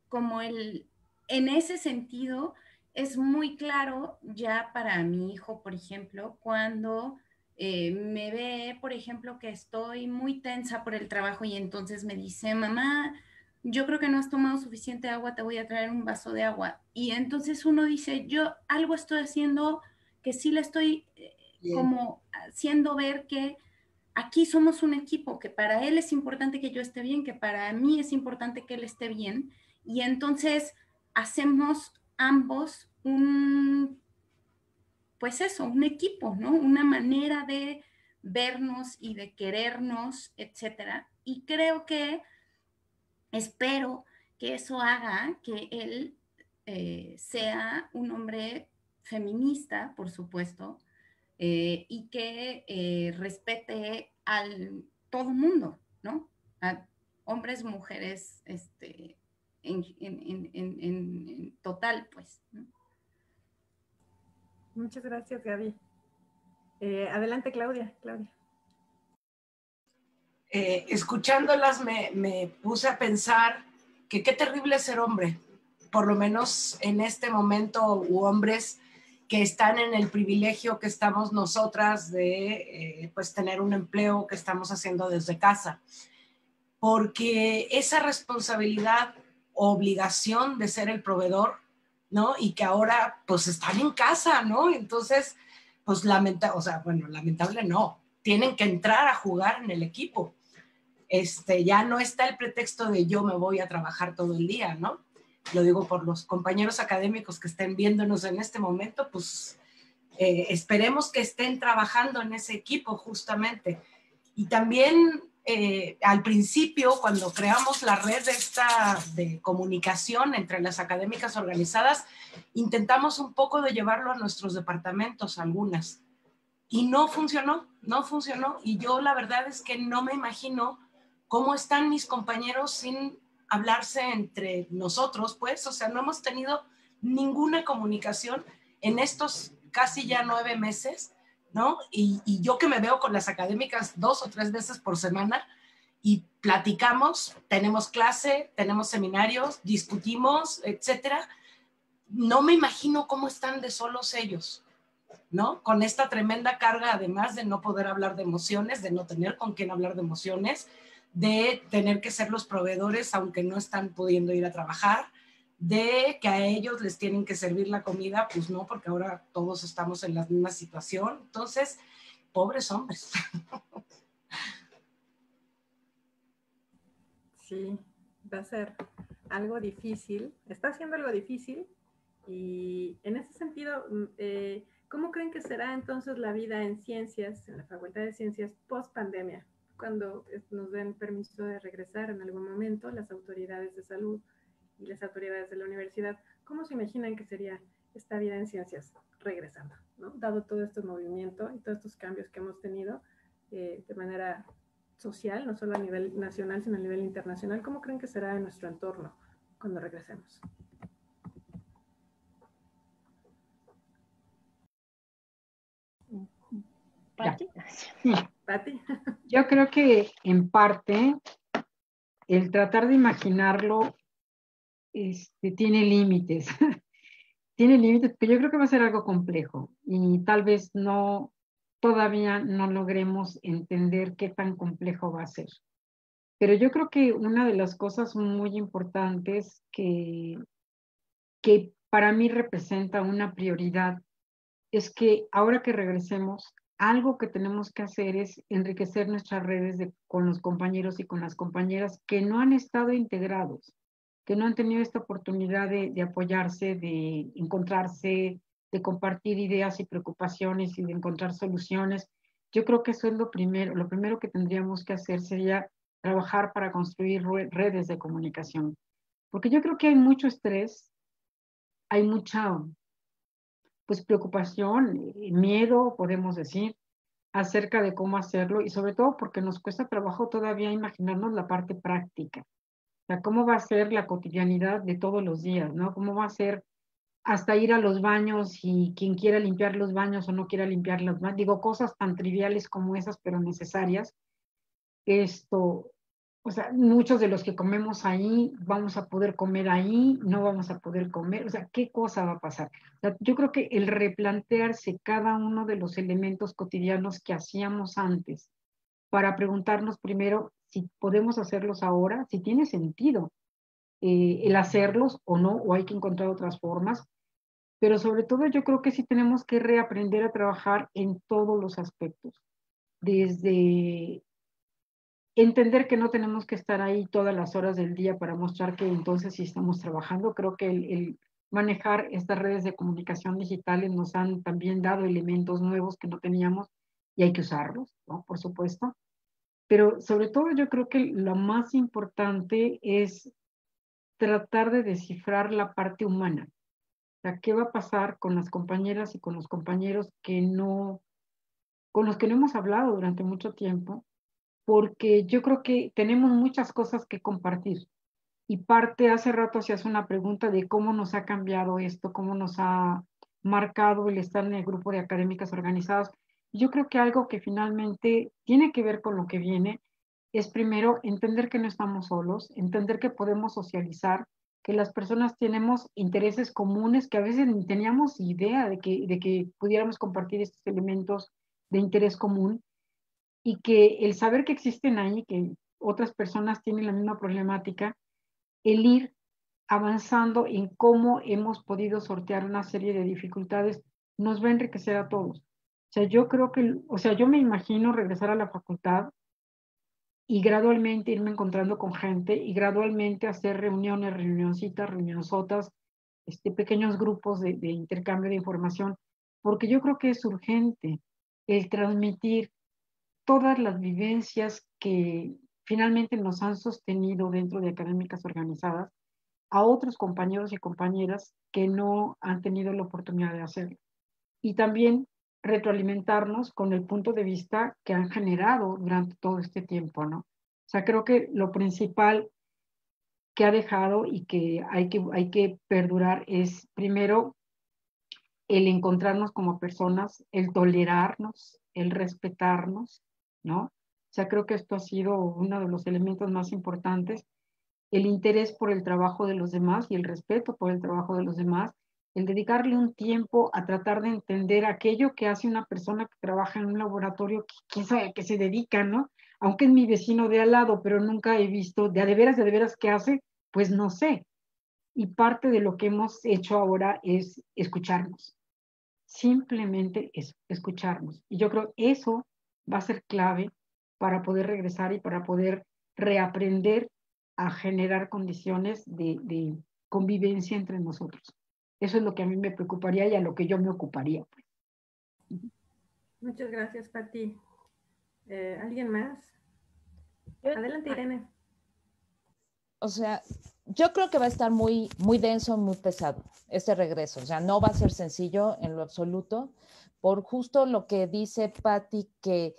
S5: como en ese sentido, es muy claro ya para mi hijo, por ejemplo, cuando me ve, por ejemplo, que estoy muy tensa por el trabajo y entonces me dice, mamá, yo creo que no has tomado suficiente agua, te voy a traer un vaso de agua. Y entonces uno dice, yo algo estoy haciendo que sí le estoy como haciendo ver que aquí somos un equipo, que para él es importante que yo esté bien, que para mí es importante que él esté bien, y entonces hacemos ambos pues eso, un equipo, ¿no? Una manera de vernos y de querernos, etcétera. Y creo que espero que eso haga que él sea un hombre feminista, por supuesto, y que respete al todo mundo, ¿no? A hombres, mujeres, en total, pues, ¿no?
S1: Muchas gracias, Gaby. Adelante, Claudia.
S2: Escuchándolas me puse a pensar que qué terrible es ser hombre, por lo menos en este momento, u hombres que están en el privilegio que estamos nosotras de pues tener un empleo que estamos haciendo desde casa, porque esa responsabilidad obligación de ser el proveedor, ¿no? Y que ahora pues están en casa, ¿no? Entonces, pues lamentable no, tienen que entrar a jugar en el equipo. Ya no está el pretexto de yo me voy a trabajar todo el día, ¿no? Lo digo por los compañeros académicos que estén viéndonos en este momento, pues esperemos que estén trabajando en ese equipo justamente. Y también al principio, cuando creamos la red de comunicación entre las académicas organizadas, intentamos un poco de llevarlo a nuestros departamentos, algunas. Y no funcionó. Y yo la verdad es que no me imagino cómo están mis compañeros sin hablarse entre nosotros, pues. O sea, no hemos tenido ninguna comunicación en estos casi ya 9 meses, ¿no? Y yo que me veo con las académicas 2 o 3 veces por semana y platicamos, tenemos clase, tenemos seminarios, discutimos, etcétera. No me imagino cómo están de solos ellos, ¿no? Con esta tremenda carga, además de no poder hablar de emociones, de no tener con quién hablar de emociones, de tener que ser los proveedores aunque no están pudiendo ir a trabajar, de que a ellos les tienen que servir la comida, pues no, porque ahora todos estamos en la misma situación. Entonces, pobres hombres.
S1: Sí, va a ser algo difícil, está siendo algo difícil, y en ese sentido, ¿cómo creen que será entonces la vida en ciencias, en la Facultad de Ciencias, post pandemia? Cuando nos den permiso de regresar en algún momento, las autoridades de salud y las autoridades de la universidad, ¿cómo se imaginan que sería esta vida en ciencias regresando, ¿no? Dado todo este movimiento y todos estos cambios que hemos tenido de manera social, no solo a nivel nacional, sino a nivel internacional, ¿cómo creen que será en nuestro entorno cuando regresemos?
S3: ¿Pati?
S4: Sí.
S1: ¿Pati?
S4: Yo creo que en parte el tratar de imaginarlo tiene límites. Tiene límites, pero yo creo que va a ser algo complejo y tal vez todavía no logremos entender qué tan complejo va a ser. Pero yo creo que una de las cosas muy importantes que para mí representa una prioridad es que ahora que regresemos, algo que tenemos que hacer es enriquecer nuestras redes con los compañeros y con las compañeras que no han estado integrados, que no han tenido esta oportunidad de apoyarse, de encontrarse, de compartir ideas y preocupaciones y de encontrar soluciones. Yo creo que eso es lo primero que tendríamos que hacer sería trabajar para construir redes de comunicación. Porque yo creo que hay mucho estrés, hay mucha pues preocupación, miedo, podemos decir, acerca de cómo hacerlo y sobre todo porque nos cuesta trabajo todavía imaginarnos la parte práctica. O sea, cómo va a ser la cotidianidad de todos los días, ¿no? Cómo va a ser hasta ir a los baños y quien quiera limpiar los baños o no quiera limpiar los baños. Digo, cosas tan triviales como esas, pero necesarias. O sea, muchos de los que comemos ahí, vamos a poder comer ahí, no vamos a poder comer, o sea, ¿qué cosa va a pasar? O sea, yo creo que el replantearse cada uno de los elementos cotidianos que hacíamos antes, para preguntarnos primero si podemos hacerlos ahora, si tiene sentido el hacerlos o no, o hay que encontrar otras formas, pero sobre todo yo creo que sí tenemos que reaprender a trabajar en todos los aspectos, desde entender que no tenemos que estar ahí todas las horas del día para mostrar que entonces sí estamos trabajando. Creo que el manejar estas redes de comunicación digitales nos han también dado elementos nuevos que no teníamos y hay que usarlos, ¿no? Por supuesto. Pero sobre todo yo creo que lo más importante es tratar de descifrar la parte humana. O sea, ¿qué va a pasar con las compañeras y con los compañeros con los que no hemos hablado durante mucho tiempo? Porque yo creo que tenemos muchas cosas que compartir. Y hace rato hacías una pregunta de cómo nos ha cambiado esto, cómo nos ha marcado el estar en el grupo de académicas organizadas. Yo creo que algo que finalmente tiene que ver con lo que viene es primero entender que no estamos solos, entender que podemos socializar, que las personas tenemos intereses comunes que a veces ni teníamos idea de que pudiéramos compartir estos elementos de interés común y que el saber que existen ahí, que otras personas tienen la misma problemática, el ir avanzando en cómo hemos podido sortear una serie de dificultades, nos va a enriquecer a todos. O sea, yo creo que, o sea, yo me imagino regresar a la facultad y gradualmente irme encontrando con gente y gradualmente hacer reuniones, reunioncitas, reunionzotas, pequeños grupos de intercambio de información, porque yo creo que es urgente el transmitir todas las vivencias que finalmente nos han sostenido dentro de académicas organizadas a otros compañeros y compañeras que no han tenido la oportunidad de hacerlo. Y también retroalimentarnos con el punto de vista que han generado durante todo este tiempo, ¿no? O sea, creo que lo principal que ha dejado y que hay que perdurar es, primero, el encontrarnos como personas, el tolerarnos, el respetarnos, ¿no? O sea, creo que esto ha sido uno de los elementos más importantes, el interés por el trabajo de los demás y el respeto por el trabajo de los demás, el dedicarle un tiempo a tratar de entender aquello que hace una persona que trabaja en un laboratorio, que quién sabe a qué se dedica, ¿no? Aunque es mi vecino de al lado, pero nunca he visto de a de veras qué hace, pues no sé. Y parte de lo que hemos hecho ahora es escucharnos. Simplemente eso, escucharnos. Y yo creo que eso va a ser clave para poder regresar y para poder reaprender a generar condiciones de convivencia entre nosotros. Eso es lo que a mí me preocuparía y a lo que yo me ocuparía.
S1: Muchas gracias, Pati. ¿Alguien más? Adelante, Irene.
S6: O sea, yo creo que va a estar muy, muy denso, muy pesado este regreso. O sea, no va a ser sencillo en lo absoluto, por justo lo que dice Pati, que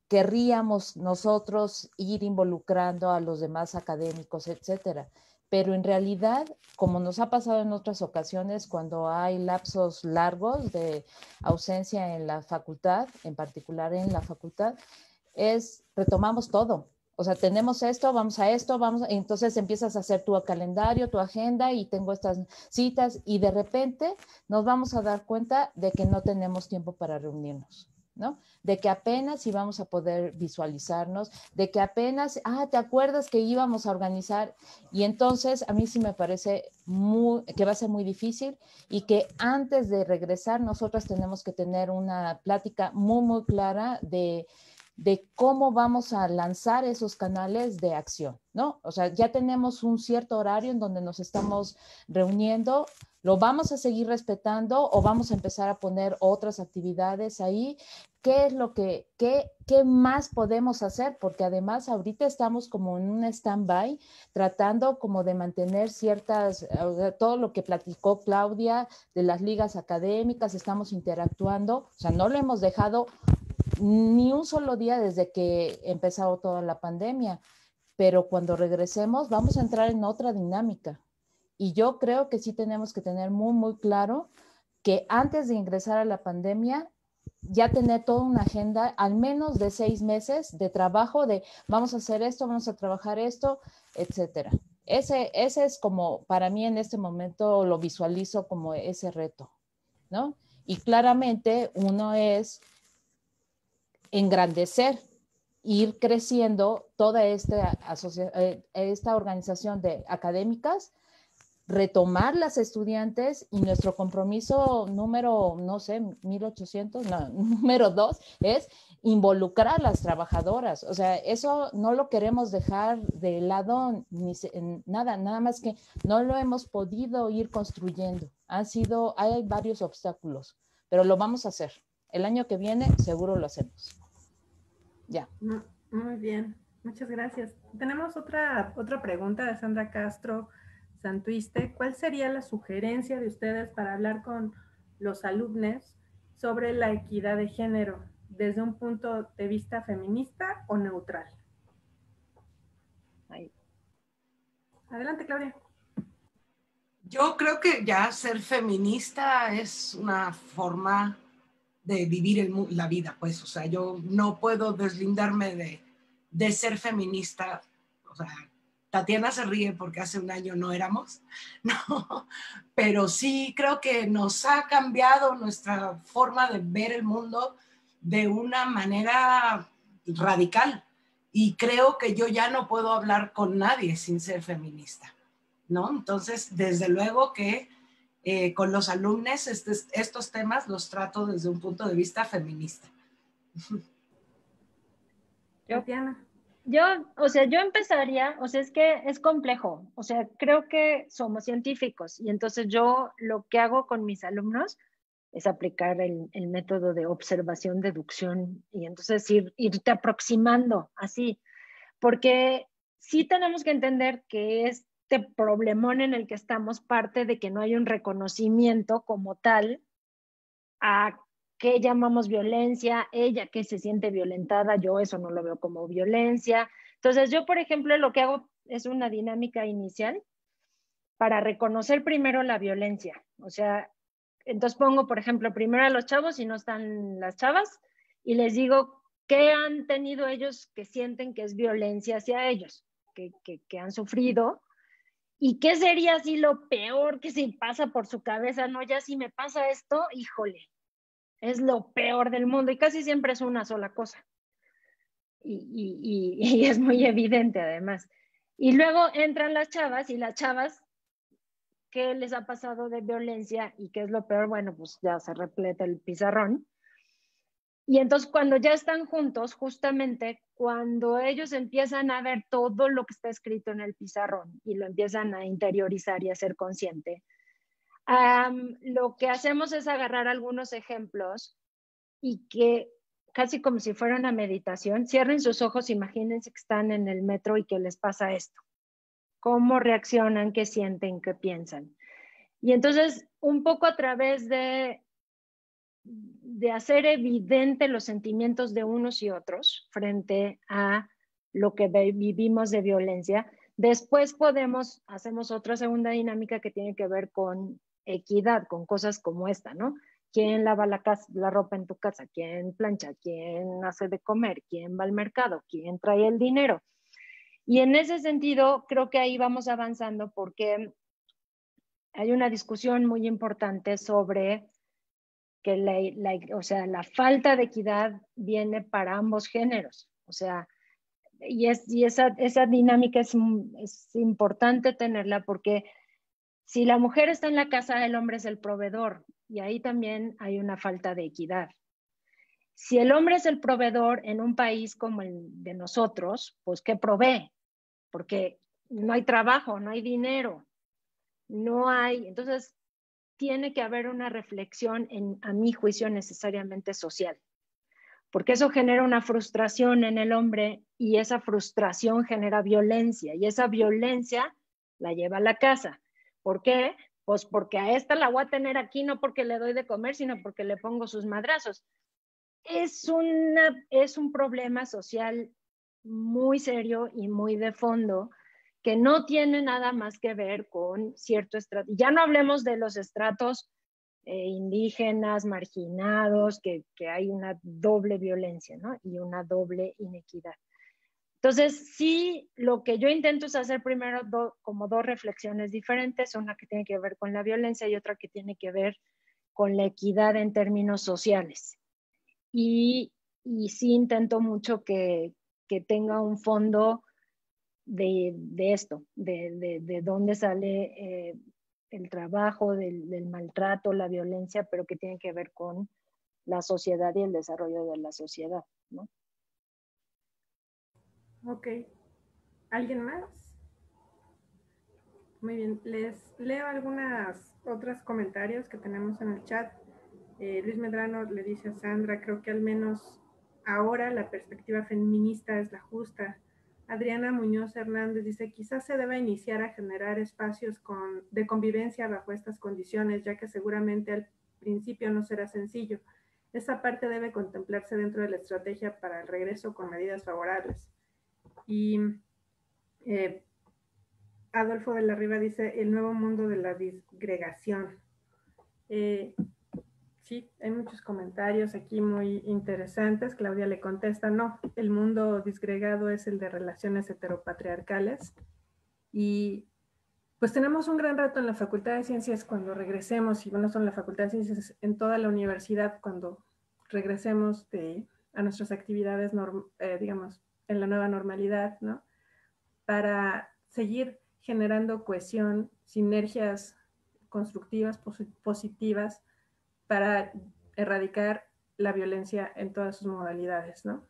S6: querríamos nosotros ir involucrando a los demás académicos, etcétera. Pero en realidad, como nos ha pasado en otras ocasiones, cuando hay lapsos largos de ausencia en la facultad, en particular en la facultad, retomamos todo. O sea, tenemos esto, vamos a esto, entonces empiezas a hacer tu calendario, tu agenda y tengo estas citas y de repente nos vamos a dar cuenta de que no tenemos tiempo para reunirnos, ¿no? De que apenas íbamos a poder visualizarnos, de que apenas, ¿te acuerdas que íbamos a organizar? Y entonces a mí sí me parece que va a ser muy difícil y que antes de regresar nosotras tenemos que tener una plática muy, muy clara de cómo vamos a lanzar esos canales de acción, ¿no? O sea, ya tenemos un cierto horario en donde nos estamos reuniendo, ¿lo vamos a seguir respetando o vamos a empezar a poner otras actividades ahí? ¿Qué es lo qué más podemos hacer? Porque además ahorita estamos como en un stand-by, tratando como de mantener todo lo que platicó Claudia de las ligas académicas, estamos interactuando, o sea, no lo hemos dejado ni un solo día desde que empezó toda la pandemia, pero cuando regresemos vamos a entrar en otra dinámica. Y yo creo que sí tenemos que tener muy, muy claro que antes de ingresar a la pandemia, ya tener toda una agenda, al menos de 6 meses de trabajo, de vamos a hacer esto, vamos a trabajar esto, etcétera. Ese es como, para mí en este momento lo visualizo como ese reto, ¿no? Y claramente uno es engrandecer, ir creciendo toda esta organización de académicas, retomar las estudiantes y nuestro compromiso número, no sé, 1800, no, número 2 es involucrar a las trabajadoras. O sea, eso no lo queremos dejar de lado nada más que no lo hemos podido ir construyendo. Hay varios obstáculos, pero lo vamos a hacer. El año que viene seguro lo hacemos. Ya.
S1: Muy bien, muchas gracias. Tenemos otra pregunta de Sandra Castro Santuiste. ¿Cuál sería la sugerencia de ustedes para hablar con los alumnos sobre la equidad de género desde un punto de vista feminista o neutral?
S3: Ahí.
S1: Adelante, Claudia.
S2: Yo creo que ya ser feminista es una forma de vivir la vida, pues, o sea, yo no puedo deslindarme de ser feminista, o sea, Tatiana se ríe porque hace un año no éramos, no, pero sí creo que nos ha cambiado nuestra forma de ver el mundo de una manera radical y creo que yo ya no puedo hablar con nadie sin ser feminista. ¿no? Entonces, desde luego que con los alumnos estos temas los trato desde un punto de vista feminista.
S1: Tatiana.
S3: O sea, yo empezaría, o sea, es que es complejo, o sea, creo que somos científicos y entonces yo lo que hago con mis alumnos es aplicar el método de observación-deducción y entonces irte aproximando así, porque sí tenemos que entender que este problemón en el que estamos parte de que no hay un reconocimiento como tal a qué llamamos violencia, ella que se siente violentada, yo eso no lo veo como violencia. Entonces yo, por ejemplo, lo que hago es una dinámica inicial para reconocer primero la violencia. O sea, entonces pongo, por ejemplo, primero a los chavos y no están las chavas y les digo qué han tenido ellos que sienten que es violencia hacia ellos, que han sufrido. ¿Y qué sería así lo peor que se pasa por su cabeza? No, ya si me pasa esto, híjole, es lo peor del mundo y casi siempre es una sola cosa. Y es muy evidente además. Y luego entran las chavas y las chavas, ¿qué les ha pasado de violencia y qué es lo peor? Bueno, pues ya se repleta el pizarrón. Y entonces cuando ya están juntos, justamente cuando ellos empiezan a ver todo lo que está escrito en el pizarrón y lo empiezan a interiorizar y a ser consciente, lo que hacemos es agarrar algunos ejemplos y que casi como si fuera una meditación, cierren sus ojos, imagínense que están en el metro y que les pasa esto. ¿Cómo reaccionan? ¿Qué sienten? ¿Qué piensan? Y entonces, un poco a través de hacer evidente los sentimientos de unos y otros frente a lo que vivimos de violencia, después hacemos otra segunda dinámica que tiene que ver con equidad, con cosas como esta, ¿no? ¿Quién lava la ropa en tu casa? ¿Quién plancha? ¿Quién hace de comer? ¿Quién va al mercado? ¿Quién trae el dinero? Y en ese sentido, creo que ahí vamos avanzando porque hay una discusión muy importante sobre que la falta de equidad viene para ambos géneros. O sea, y esa dinámica es importante tenerla porque si la mujer está en la casa, el hombre es el proveedor y ahí también hay una falta de equidad. Si el hombre es el proveedor en un país como el de nosotros, pues ¿qué provee? Porque no hay trabajo, no hay dinero, no hay, entonces tiene que haber una reflexión a mi juicio necesariamente social, porque eso genera una frustración en el hombre y esa frustración genera violencia y esa violencia la lleva a la casa. ¿Por qué? Pues porque a esta la voy a tener aquí no porque le doy de comer, sino porque le pongo sus madrazos. Es un problema social muy serio y muy de fondo que no tiene nada más que ver con cierto estrato. Ya no hablemos de los estratos indígenas, marginados, que hay una doble violencia, ¿no? Y una doble inequidad. Entonces, sí, lo que yo intento es hacer primero como dos reflexiones diferentes, una que tiene que ver con la violencia y otra que tiene que ver con la equidad en términos sociales. Y sí intento mucho que tenga un fondo de esto, de dónde sale el trabajo, del maltrato, la violencia, pero que tiene que ver con la sociedad y el desarrollo de la sociedad, ¿no?
S1: Ok. ¿Alguien más? Muy bien. Les leo algunas otros comentarios que tenemos en el chat. Luis Medrano le dice a Sandra, creo que al menos ahora la perspectiva feminista es la justa. Adriana Muñoz Hernández dice, quizás se deba iniciar a generar espacios de convivencia bajo estas condiciones, ya que seguramente al principio no será sencillo. Esa parte debe contemplarse dentro de la estrategia para el regreso con medidas favorables. Y Adolfo de la Riva dice, el nuevo mundo de la disgregación. Sí, hay muchos comentarios aquí muy interesantes. Claudia le contesta, no, el mundo disgregado es el de relaciones heteropatriarcales. Y pues tenemos un gran reto en la Facultad de Ciencias cuando regresemos, y bueno, son la Facultad de Ciencias, en toda la universidad, cuando regresemos a nuestras actividades, digamos, en la nueva normalidad, ¿no? Para seguir generando cohesión, sinergias constructivas, positivas, para erradicar la violencia en todas sus modalidades, ¿no?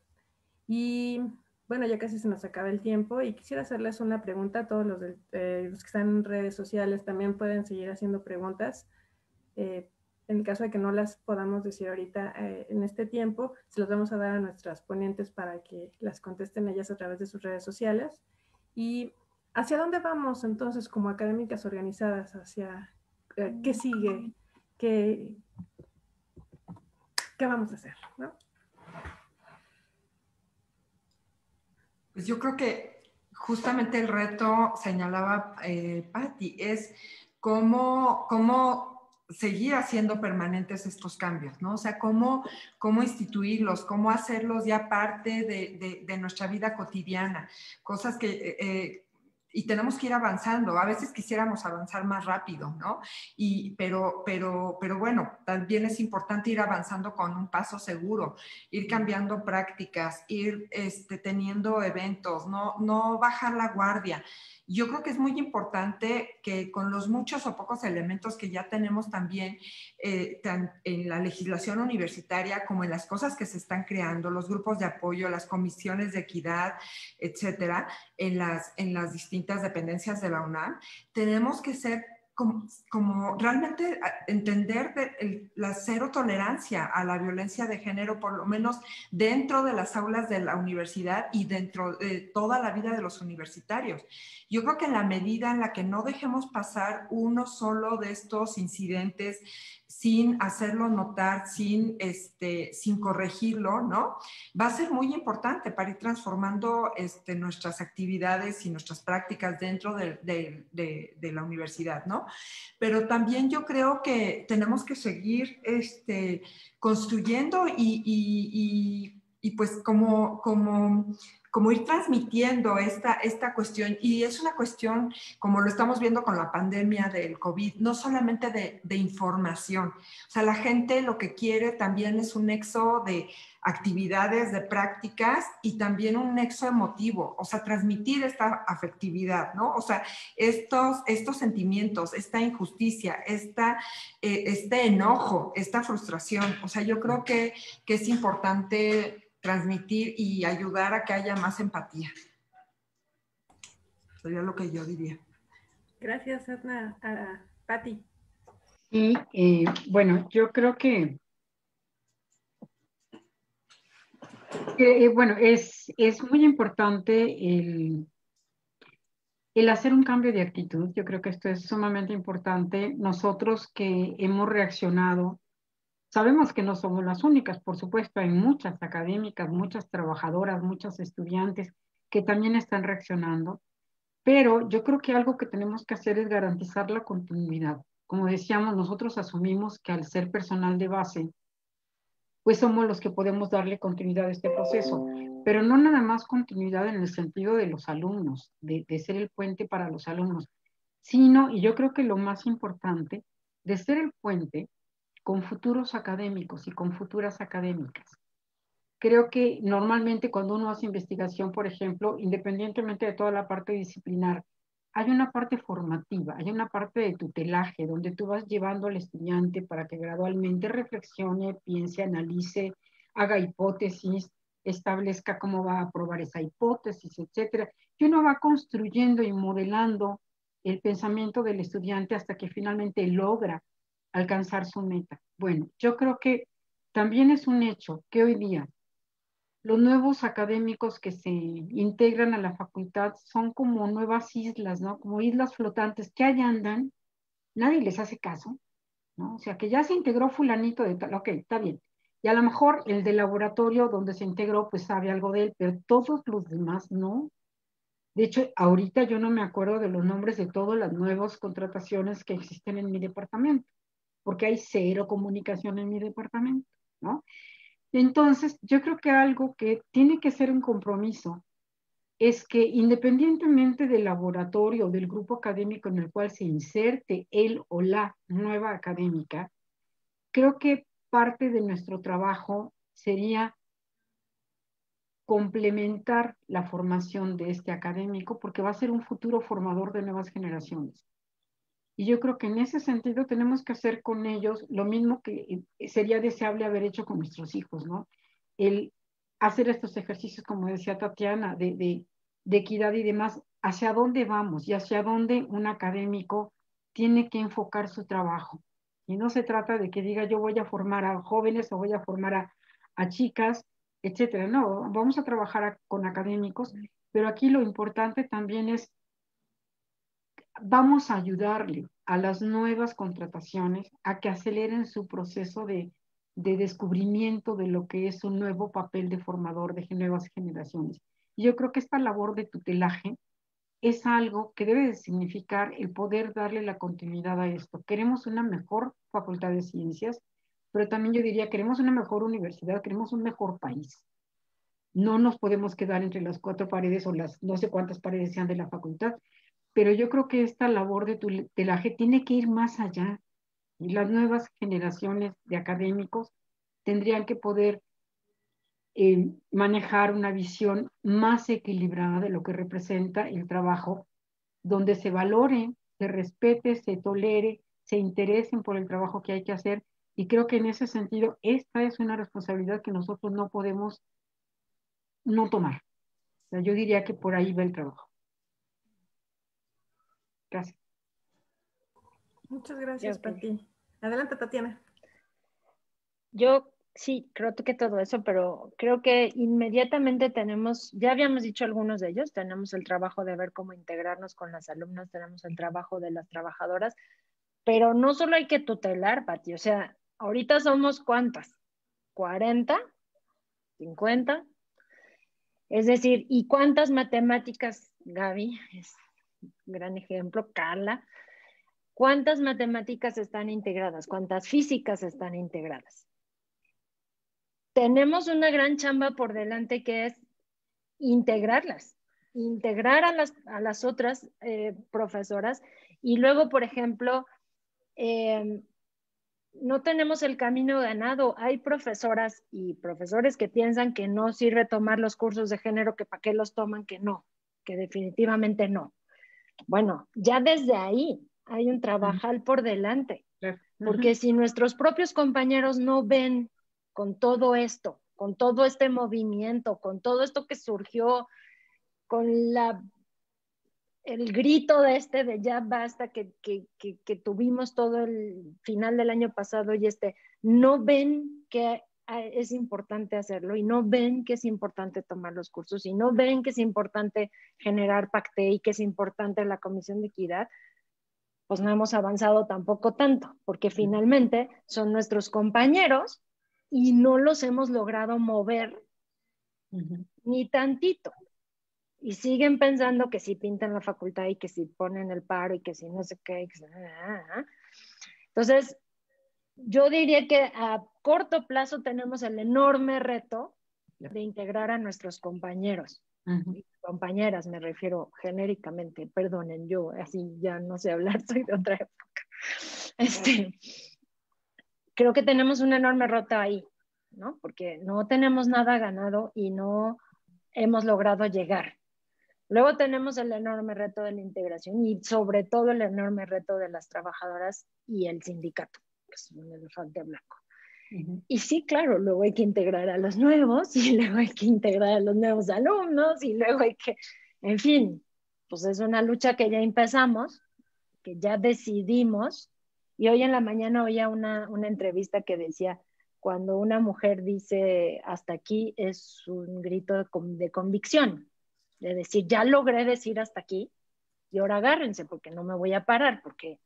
S1: Y bueno, ya casi se nos acaba el tiempo y quisiera hacerles una pregunta a todos los que están en redes sociales. También pueden seguir haciendo preguntas. En el caso de que no las podamos decir ahorita en este tiempo, se las vamos a dar a nuestras ponentes para que las contesten ellas a través de sus redes sociales. ¿Y hacia dónde vamos entonces como académicas organizadas? ¿Hacia qué sigue? ¿Qué vamos a hacer, ¿no?
S7: Pues yo creo que justamente el reto, señalaba Patti, es cómo seguir haciendo permanentes estos cambios, ¿no? O sea, cómo instituirlos, cómo hacerlos ya parte de nuestra vida cotidiana, cosas que... y tenemos que ir avanzando. A veces quisiéramos avanzar más rápido, ¿no? Pero bueno, también es importante ir avanzando con un paso seguro, ir cambiando prácticas, ir teniendo eventos, no bajar la guardia. Yo creo que es muy importante que con los muchos o pocos elementos que ya tenemos también en la legislación universitaria como en las cosas que se están creando, los grupos de apoyo, las comisiones de equidad, etcétera, en las distintas dependencias de la UNAM, tenemos que ser como realmente entender la cero tolerancia a la violencia de género, por lo menos dentro de las aulas de la universidad y dentro de toda la vida de los universitarios. Yo creo que en la medida en la que no dejemos pasar uno solo de estos incidentes sin hacerlo notar, sin corregirlo, ¿no? Va a ser muy importante para ir transformando nuestras actividades y nuestras prácticas dentro de la universidad, ¿no? Pero también yo creo que tenemos que seguir construyendo y pues como ir transmitiendo esta cuestión. Y es una cuestión, como lo estamos viendo con la pandemia del COVID, no solamente de información. O sea, la gente lo que quiere también es un nexo de actividades, de prácticas y también un nexo emotivo, o sea, transmitir esta afectividad, ¿no? O sea, estos sentimientos, esta injusticia, este enojo, esta frustración. O sea, yo creo que es importante transmitir y ayudar a que haya más empatía. Sería lo que yo diría.
S1: Gracias, Edna. Patti.
S4: Y bueno, yo creo que bueno, es muy importante el hacer un cambio de actitud. Yo creo que esto es sumamente importante. Nosotros que hemos reaccionado, sabemos que no somos las únicas, por supuesto, hay muchas académicas, muchas trabajadoras, muchas estudiantes que también están reaccionando, pero yo creo que algo que tenemos que hacer es garantizar la continuidad. Como decíamos, nosotros asumimos que al ser personal de base, pues somos los que podemos darle continuidad a este proceso, pero no nada más continuidad en el sentido de los alumnos, de ser el puente para los alumnos, sino, y yo creo que lo más importante, de ser el puente con futuros académicos y con futuras académicas. Creo que normalmente cuando uno hace investigación, por ejemplo, independientemente de toda la parte disciplinar, hay una parte formativa, hay una parte de tutelaje, donde tú vas llevando al estudiante para que gradualmente reflexione, piense, analice, haga hipótesis, establezca cómo va a probar esa hipótesis, etcétera. Y uno va construyendo y modelando el pensamiento del estudiante hasta que finalmente logra alcanzar su meta. Bueno, yo creo que también es un hecho que hoy día los nuevos académicos que se integran a la facultad son como nuevas islas, ¿no? Como islas flotantes que allá andan, nadie les hace caso, ¿no? O sea, que ya se integró fulanito de tal, ok, está bien. Y a lo mejor el de laboratorio donde se integró, pues sabe algo de él, pero todos los demás no. De hecho, ahorita yo no me acuerdo de los nombres de todas las nuevas contrataciones que existen en mi departamento, porque hay cero comunicación en mi departamento, ¿no? Entonces, yo creo que algo que tiene que ser un compromiso es que independientemente del laboratorio o del grupo académico en el cual se inserte él o la nueva académica, creo que parte de nuestro trabajo sería complementar la formación de este académico, porque va a ser un futuro formador de nuevas generaciones. Y yo creo que en ese sentido tenemos que hacer con ellos lo mismo que sería deseable haber hecho con nuestros hijos, ¿no? El hacer estos ejercicios, como decía Tatiana, de equidad y demás, hacia dónde vamos y hacia dónde un académico tiene que enfocar su trabajo. Y no se trata de que diga yo voy a formar a jóvenes o voy a formar a chicas, etcétera. No, vamos a trabajar con académicos, pero aquí lo importante también es vamos a ayudarle a las nuevas contrataciones a que aceleren su proceso de descubrimiento de lo que es un nuevo papel de formador de nuevas generaciones. Y yo creo que esta labor de tutelaje es algo que debe de significar el poder darle la continuidad a esto. Queremos una mejor facultad de ciencias, pero también yo diría, queremos una mejor universidad, queremos un mejor país. No nos podemos quedar entre las cuatro paredes o las no sé cuántas paredes sean de la facultad, pero yo creo que esta labor de tutelaje tiene que ir más allá y las nuevas generaciones de académicos tendrían que poder manejar una visión más equilibrada de lo que representa el trabajo, donde se valore, se respete, se tolere, se interesen por el trabajo que hay que hacer. Y creo que en ese sentido, esta es una responsabilidad que nosotros no podemos no tomar. O sea, yo diría que por ahí va el trabajo. Gracias.
S1: Muchas gracias, Pati. Adelante, Tatiana.
S3: Yo sí, creo que todo eso, pero creo que inmediatamente tenemos, ya habíamos dicho algunos de ellos, tenemos el trabajo de ver cómo integrarnos con las alumnas, tenemos el trabajo de las trabajadoras, pero no solo hay que tutelar, Pati, o sea, ahorita somos ¿cuántas? ¿40? ¿50? Es decir, ¿y cuántas matemáticas, Gaby? Es un gran ejemplo, Carla. ¿Cuántas matemáticas están integradas? ¿Cuántas físicas están integradas? Tenemos una gran chamba por delante que es integrarlas, integrar a las otras profesoras y luego, por ejemplo, no tenemos el camino ganado. Hay profesoras y profesores que piensan que no sirve tomar los cursos de género, que para qué los toman, que no, que definitivamente no. Bueno, ya desde ahí hay un trabajal por delante, porque si nuestros propios compañeros no ven con todo esto, con todo este movimiento, con todo esto que surgió, con el grito de ya basta que tuvimos todo el final del año pasado y no ven que es importante hacerlo y no ven que es importante tomar los cursos y no ven que es importante generar PACTE y que es importante la Comisión de Equidad, pues no hemos avanzado tampoco tanto, porque finalmente son nuestros compañeros y no los hemos logrado mover ni tantito. Y siguen pensando que si pintan la facultad y que si ponen el paro y que si no sé qué. Entonces, yo diría que a corto plazo tenemos el enorme reto de integrar a nuestros compañeros. Y compañeras, me refiero genéricamente, perdonen, yo así ya no sé hablar, soy de otra época. Creo que tenemos un enorme reto ahí, ¿no? Porque no tenemos nada ganado y no hemos logrado llegar. Luego tenemos el enorme reto de la integración y sobre todo el enorme reto de las trabajadoras y el sindicato, que es un elefante blanco. Y sí, claro, luego hay que integrar a los nuevos y luego hay que integrar a los nuevos alumnos y luego hay que, en fin, pues es una lucha que ya empezamos, que ya decidimos. Y hoy en la mañana oía una entrevista que decía, cuando una mujer dice hasta aquí es un grito de convicción, de decir, ya logré decir hasta aquí y ahora agárrense porque no me voy a parar, porque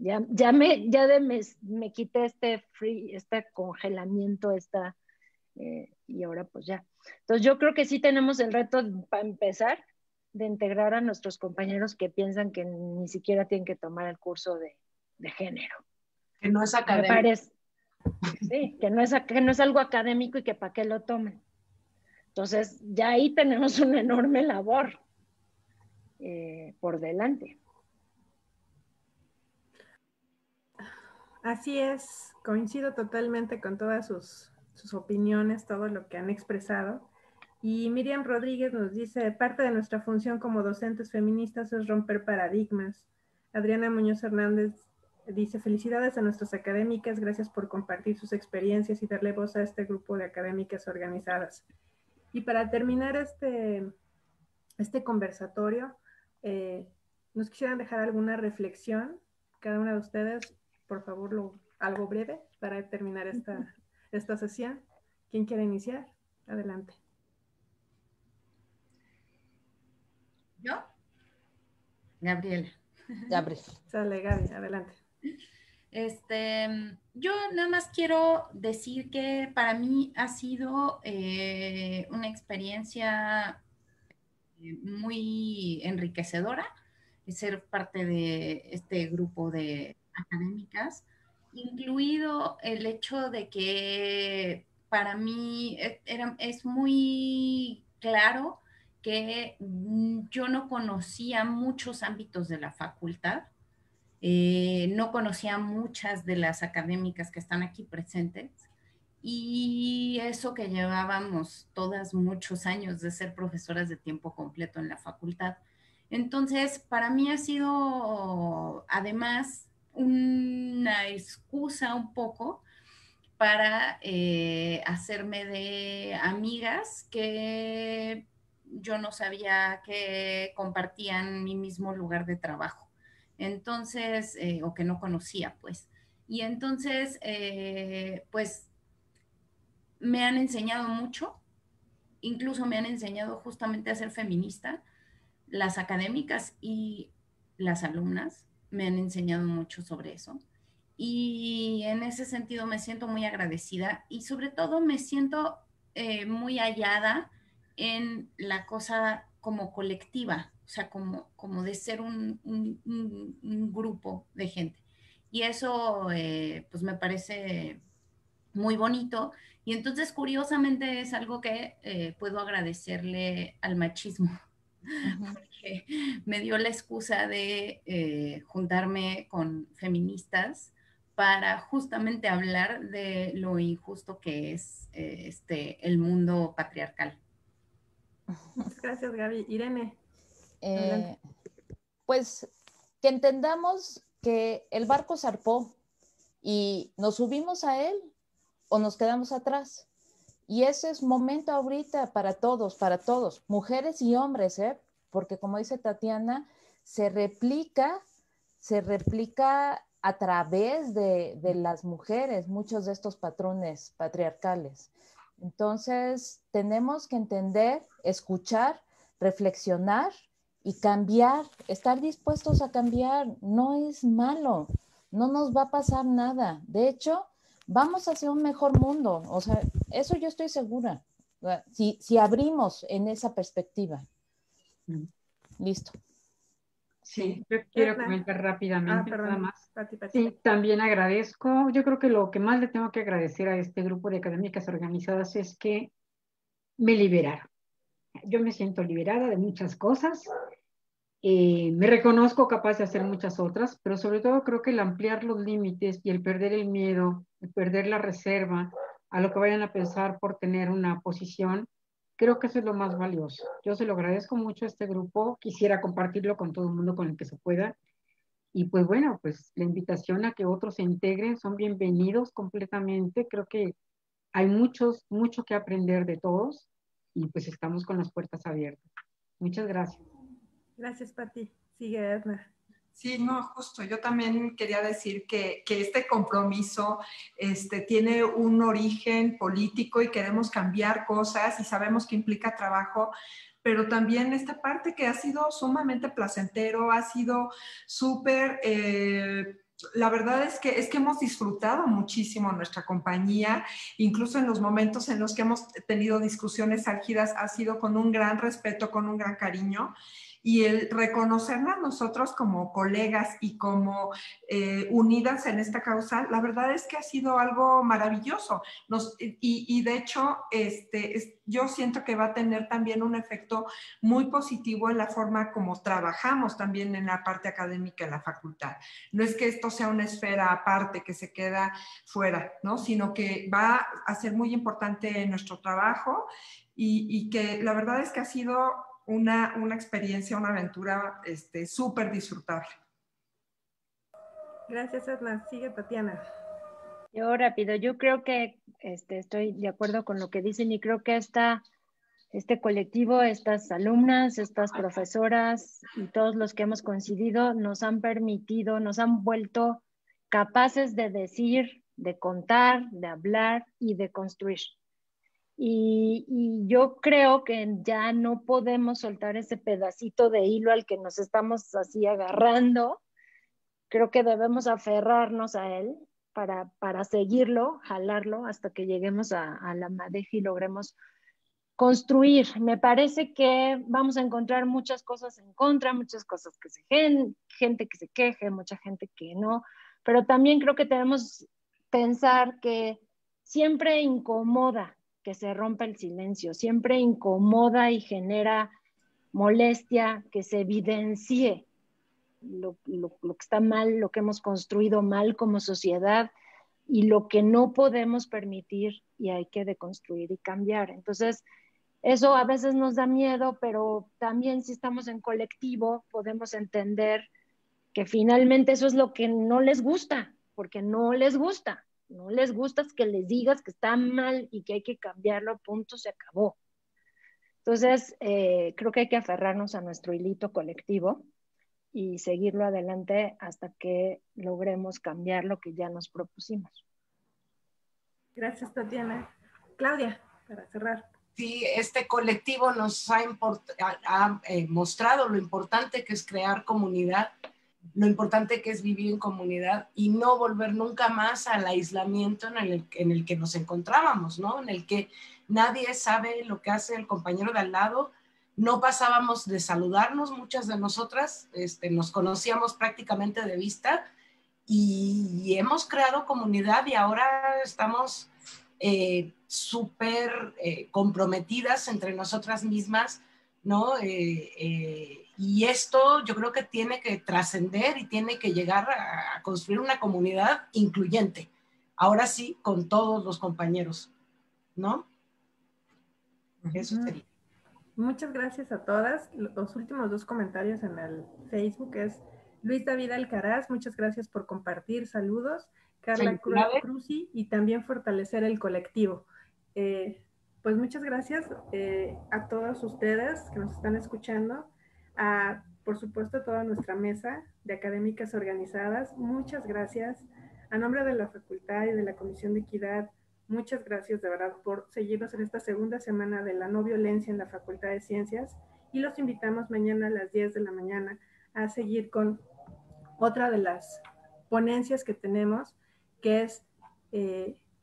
S3: ya me quité este congelamiento, y ahora pues ya. Entonces yo creo que sí tenemos el reto para empezar de integrar a nuestros compañeros que piensan que ni siquiera tienen que tomar el curso de género.
S2: Que no es académico.
S3: Me parece, sí, que no es algo académico y que para qué lo tomen. Entonces ya ahí tenemos una enorme labor por delante.
S1: Así es, coincido totalmente con todas sus opiniones, todo lo que han expresado. Y Miriam Rodríguez nos dice, parte de nuestra función como docentes feministas es romper paradigmas. Adriana Muñoz Hernández dice, felicidades a nuestras académicas, gracias por compartir sus experiencias y darle voz a este grupo de académicas organizadas. Y para terminar este conversatorio, ¿nos quisieran dejar alguna reflexión? Cada una de ustedes, por favor, algo breve para terminar esta sesión. ¿Quién quiere iniciar? Adelante.
S5: ¿Yo? Gabriela.
S6: Gabriel.
S1: Sale, Gaby, adelante.
S5: Yo nada más quiero decir que para mí ha sido una experiencia muy enriquecedora ser parte de este grupo de académicas, incluido el hecho de que para mí es muy claro que yo no conocía muchos ámbitos de la facultad. No conocía muchas de las académicas que están aquí presentes y eso que llevábamos todas muchos años de ser profesoras de tiempo completo en la facultad. Entonces, para mí ha sido además una excusa un poco para hacerme de amigas que yo no sabía que compartían mi mismo lugar de trabajo. Entonces, o que no conocía, pues. Y entonces, pues, me han enseñado mucho, incluso me han enseñado justamente a ser feminista. Las académicas y las alumnas me han enseñado mucho sobre eso. Y en ese sentido me siento muy agradecida y sobre todo me siento muy hallada en la cosa como colectiva, o sea, como de ser un grupo de gente. Y eso pues me parece muy bonito. Y entonces, curiosamente, es algo que puedo agradecerle al machismo, porque me dio la excusa de juntarme con feministas para justamente hablar de lo injusto que es el mundo patriarcal.
S1: Muchas gracias, Gaby. Irene.
S6: Pues que entendamos que el barco zarpó y nos subimos a él o nos quedamos atrás. Y ese es momento ahorita para todos, mujeres y hombres, porque como dice Tatiana, se replica a través de las mujeres muchos de estos patrones patriarcales. Entonces, tenemos que entender, escuchar, reflexionar y cambiar, estar dispuestos a cambiar. No es malo, no nos va a pasar nada. De hecho, vamos hacia un mejor mundo. O sea, eso yo estoy segura. Si abrimos en esa perspectiva. Listo.
S4: Sí, yo quiero comentar rápidamente nada más.
S1: Pati.
S4: Sí, también agradezco. Yo creo que lo que más le tengo que agradecer a este grupo de académicas organizadas es que me liberaron. Yo me siento liberada de muchas cosas. Me reconozco capaz de hacer muchas otras, pero sobre todo creo que el ampliar los límites y el perder el miedo, el perder la reserva a lo que vayan a pensar por tener una posición, creo que eso es lo más valioso. Yo se lo agradezco mucho a este grupo, quisiera compartirlo con todo el mundo con el que se pueda. Y pues bueno, pues la invitación a que otros se integren, son bienvenidos completamente. Creo que hay mucho que aprender de todos y pues estamos con las puertas abiertas. Muchas gracias.
S1: Gracias, Pati. Sigue, Edna.
S7: Sí, no, justo. Yo también quería decir que este compromiso tiene un origen político y queremos cambiar cosas y sabemos que implica trabajo, pero también esta parte que ha sido sumamente placentero, ha sido súper... la verdad es que hemos disfrutado muchísimo nuestra compañía, incluso en los momentos en los que hemos tenido discusiones álgidas, ha sido con un gran respeto, con un gran cariño. Y el reconocernos nosotros como colegas y como unidas en esta causa, la verdad es que ha sido algo maravilloso. Y de hecho, yo siento que va a tener también un efecto muy positivo en la forma como trabajamos también en la parte académica de la facultad. No es que esto sea una esfera aparte que se queda fuera, ¿no? Sino que va a ser muy importante en nuestro trabajo. y que la verdad es que ha sido una experiencia, una aventura súper disfrutable.
S1: Gracias, Edna. Sigue Tatiana.
S3: Yo rápido, yo creo que estoy de acuerdo con lo que dicen y creo que este colectivo, estas alumnas, estas profesoras y todos los que hemos coincidido nos han permitido, nos han vuelto capaces de decir, de contar, de hablar y de construir. Y yo creo que ya no podemos soltar ese pedacito de hilo al que nos estamos así agarrando. Creo que debemos aferrarnos a él para seguirlo, jalarlo hasta que lleguemos a la madeja y logremos construir. Me parece que vamos a encontrar muchas cosas en contra, muchas cosas que gente que se queje, mucha gente que no, pero también creo que debemos pensar que siempre incomoda que se rompa el silencio, siempre incomoda y genera molestia que se evidencie lo que está mal, lo que hemos construido mal como sociedad y lo que no podemos permitir y hay que deconstruir y cambiar. Entonces, eso a veces nos da miedo, pero también si estamos en colectivo podemos entender que finalmente eso es lo que no les gusta, porque no les gusta es que les digas que está mal y que hay que cambiarlo, punto, se acabó. Entonces, creo que hay que aferrarnos a nuestro hilito colectivo y seguirlo adelante hasta que logremos cambiar lo que ya nos propusimos.
S1: Gracias, Tatiana. Claudia, para cerrar.
S2: Sí, este colectivo nos ha mostrado lo importante que es crear comunidad, lo importante que es vivir en comunidad y no volver nunca más al aislamiento en el que nos encontrábamos, ¿no? En el que nadie sabe lo que hace el compañero de al lado. No pasábamos de saludarnos, muchas de nosotras nos conocíamos prácticamente de vista y hemos creado comunidad y ahora estamos súper comprometidas entre nosotras mismas, ¿no? Y esto yo creo que tiene que trascender y tiene que llegar a construir una comunidad incluyente, ahora sí, con todos los compañeros, ¿no? Eso sería.
S1: Muchas gracias a todas. Los últimos 2 comentarios en el Facebook es Luis David Alcaraz, muchas gracias por compartir, saludos. Carla Cruzi y también fortalecer el colectivo. Pues muchas gracias a todos ustedes que nos están escuchando, por supuesto a toda nuestra mesa de académicas organizadas, muchas gracias. A nombre de la facultad y de la Comisión de Equidad, muchas gracias de verdad por seguirnos en esta segunda semana de la no violencia en la Facultad de Ciencias y los invitamos mañana a las 10 de la mañana a seguir con otra de las ponencias que tenemos, que es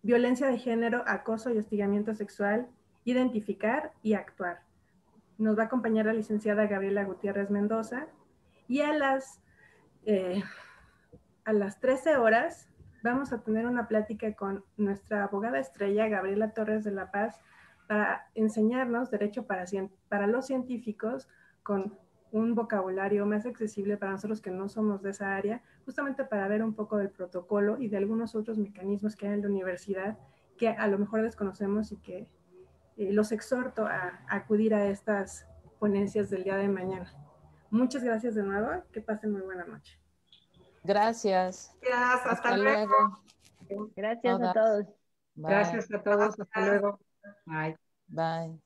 S1: violencia de género, acoso y hostigamiento sexual, identificar y actuar. Nos va a acompañar la licenciada Gabriela Gutiérrez Mendoza y a las 13 horas vamos a tener una plática con nuestra abogada estrella, Gabriela Torres de la Paz, para enseñarnos derecho para los científicos con un vocabulario más accesible para nosotros que no somos de esa área, justamente para ver un poco del protocolo y de algunos otros mecanismos que hay en la universidad que a lo mejor desconocemos y que los exhorto a acudir a estas ponencias del día de mañana. Muchas gracias de nuevo, que pasen muy buena noche.
S6: Gracias.
S7: Gracias, hasta luego.
S3: Gracias a todos.
S6: Bye.
S4: Gracias a todos, hasta luego. Bye.
S6: Bye.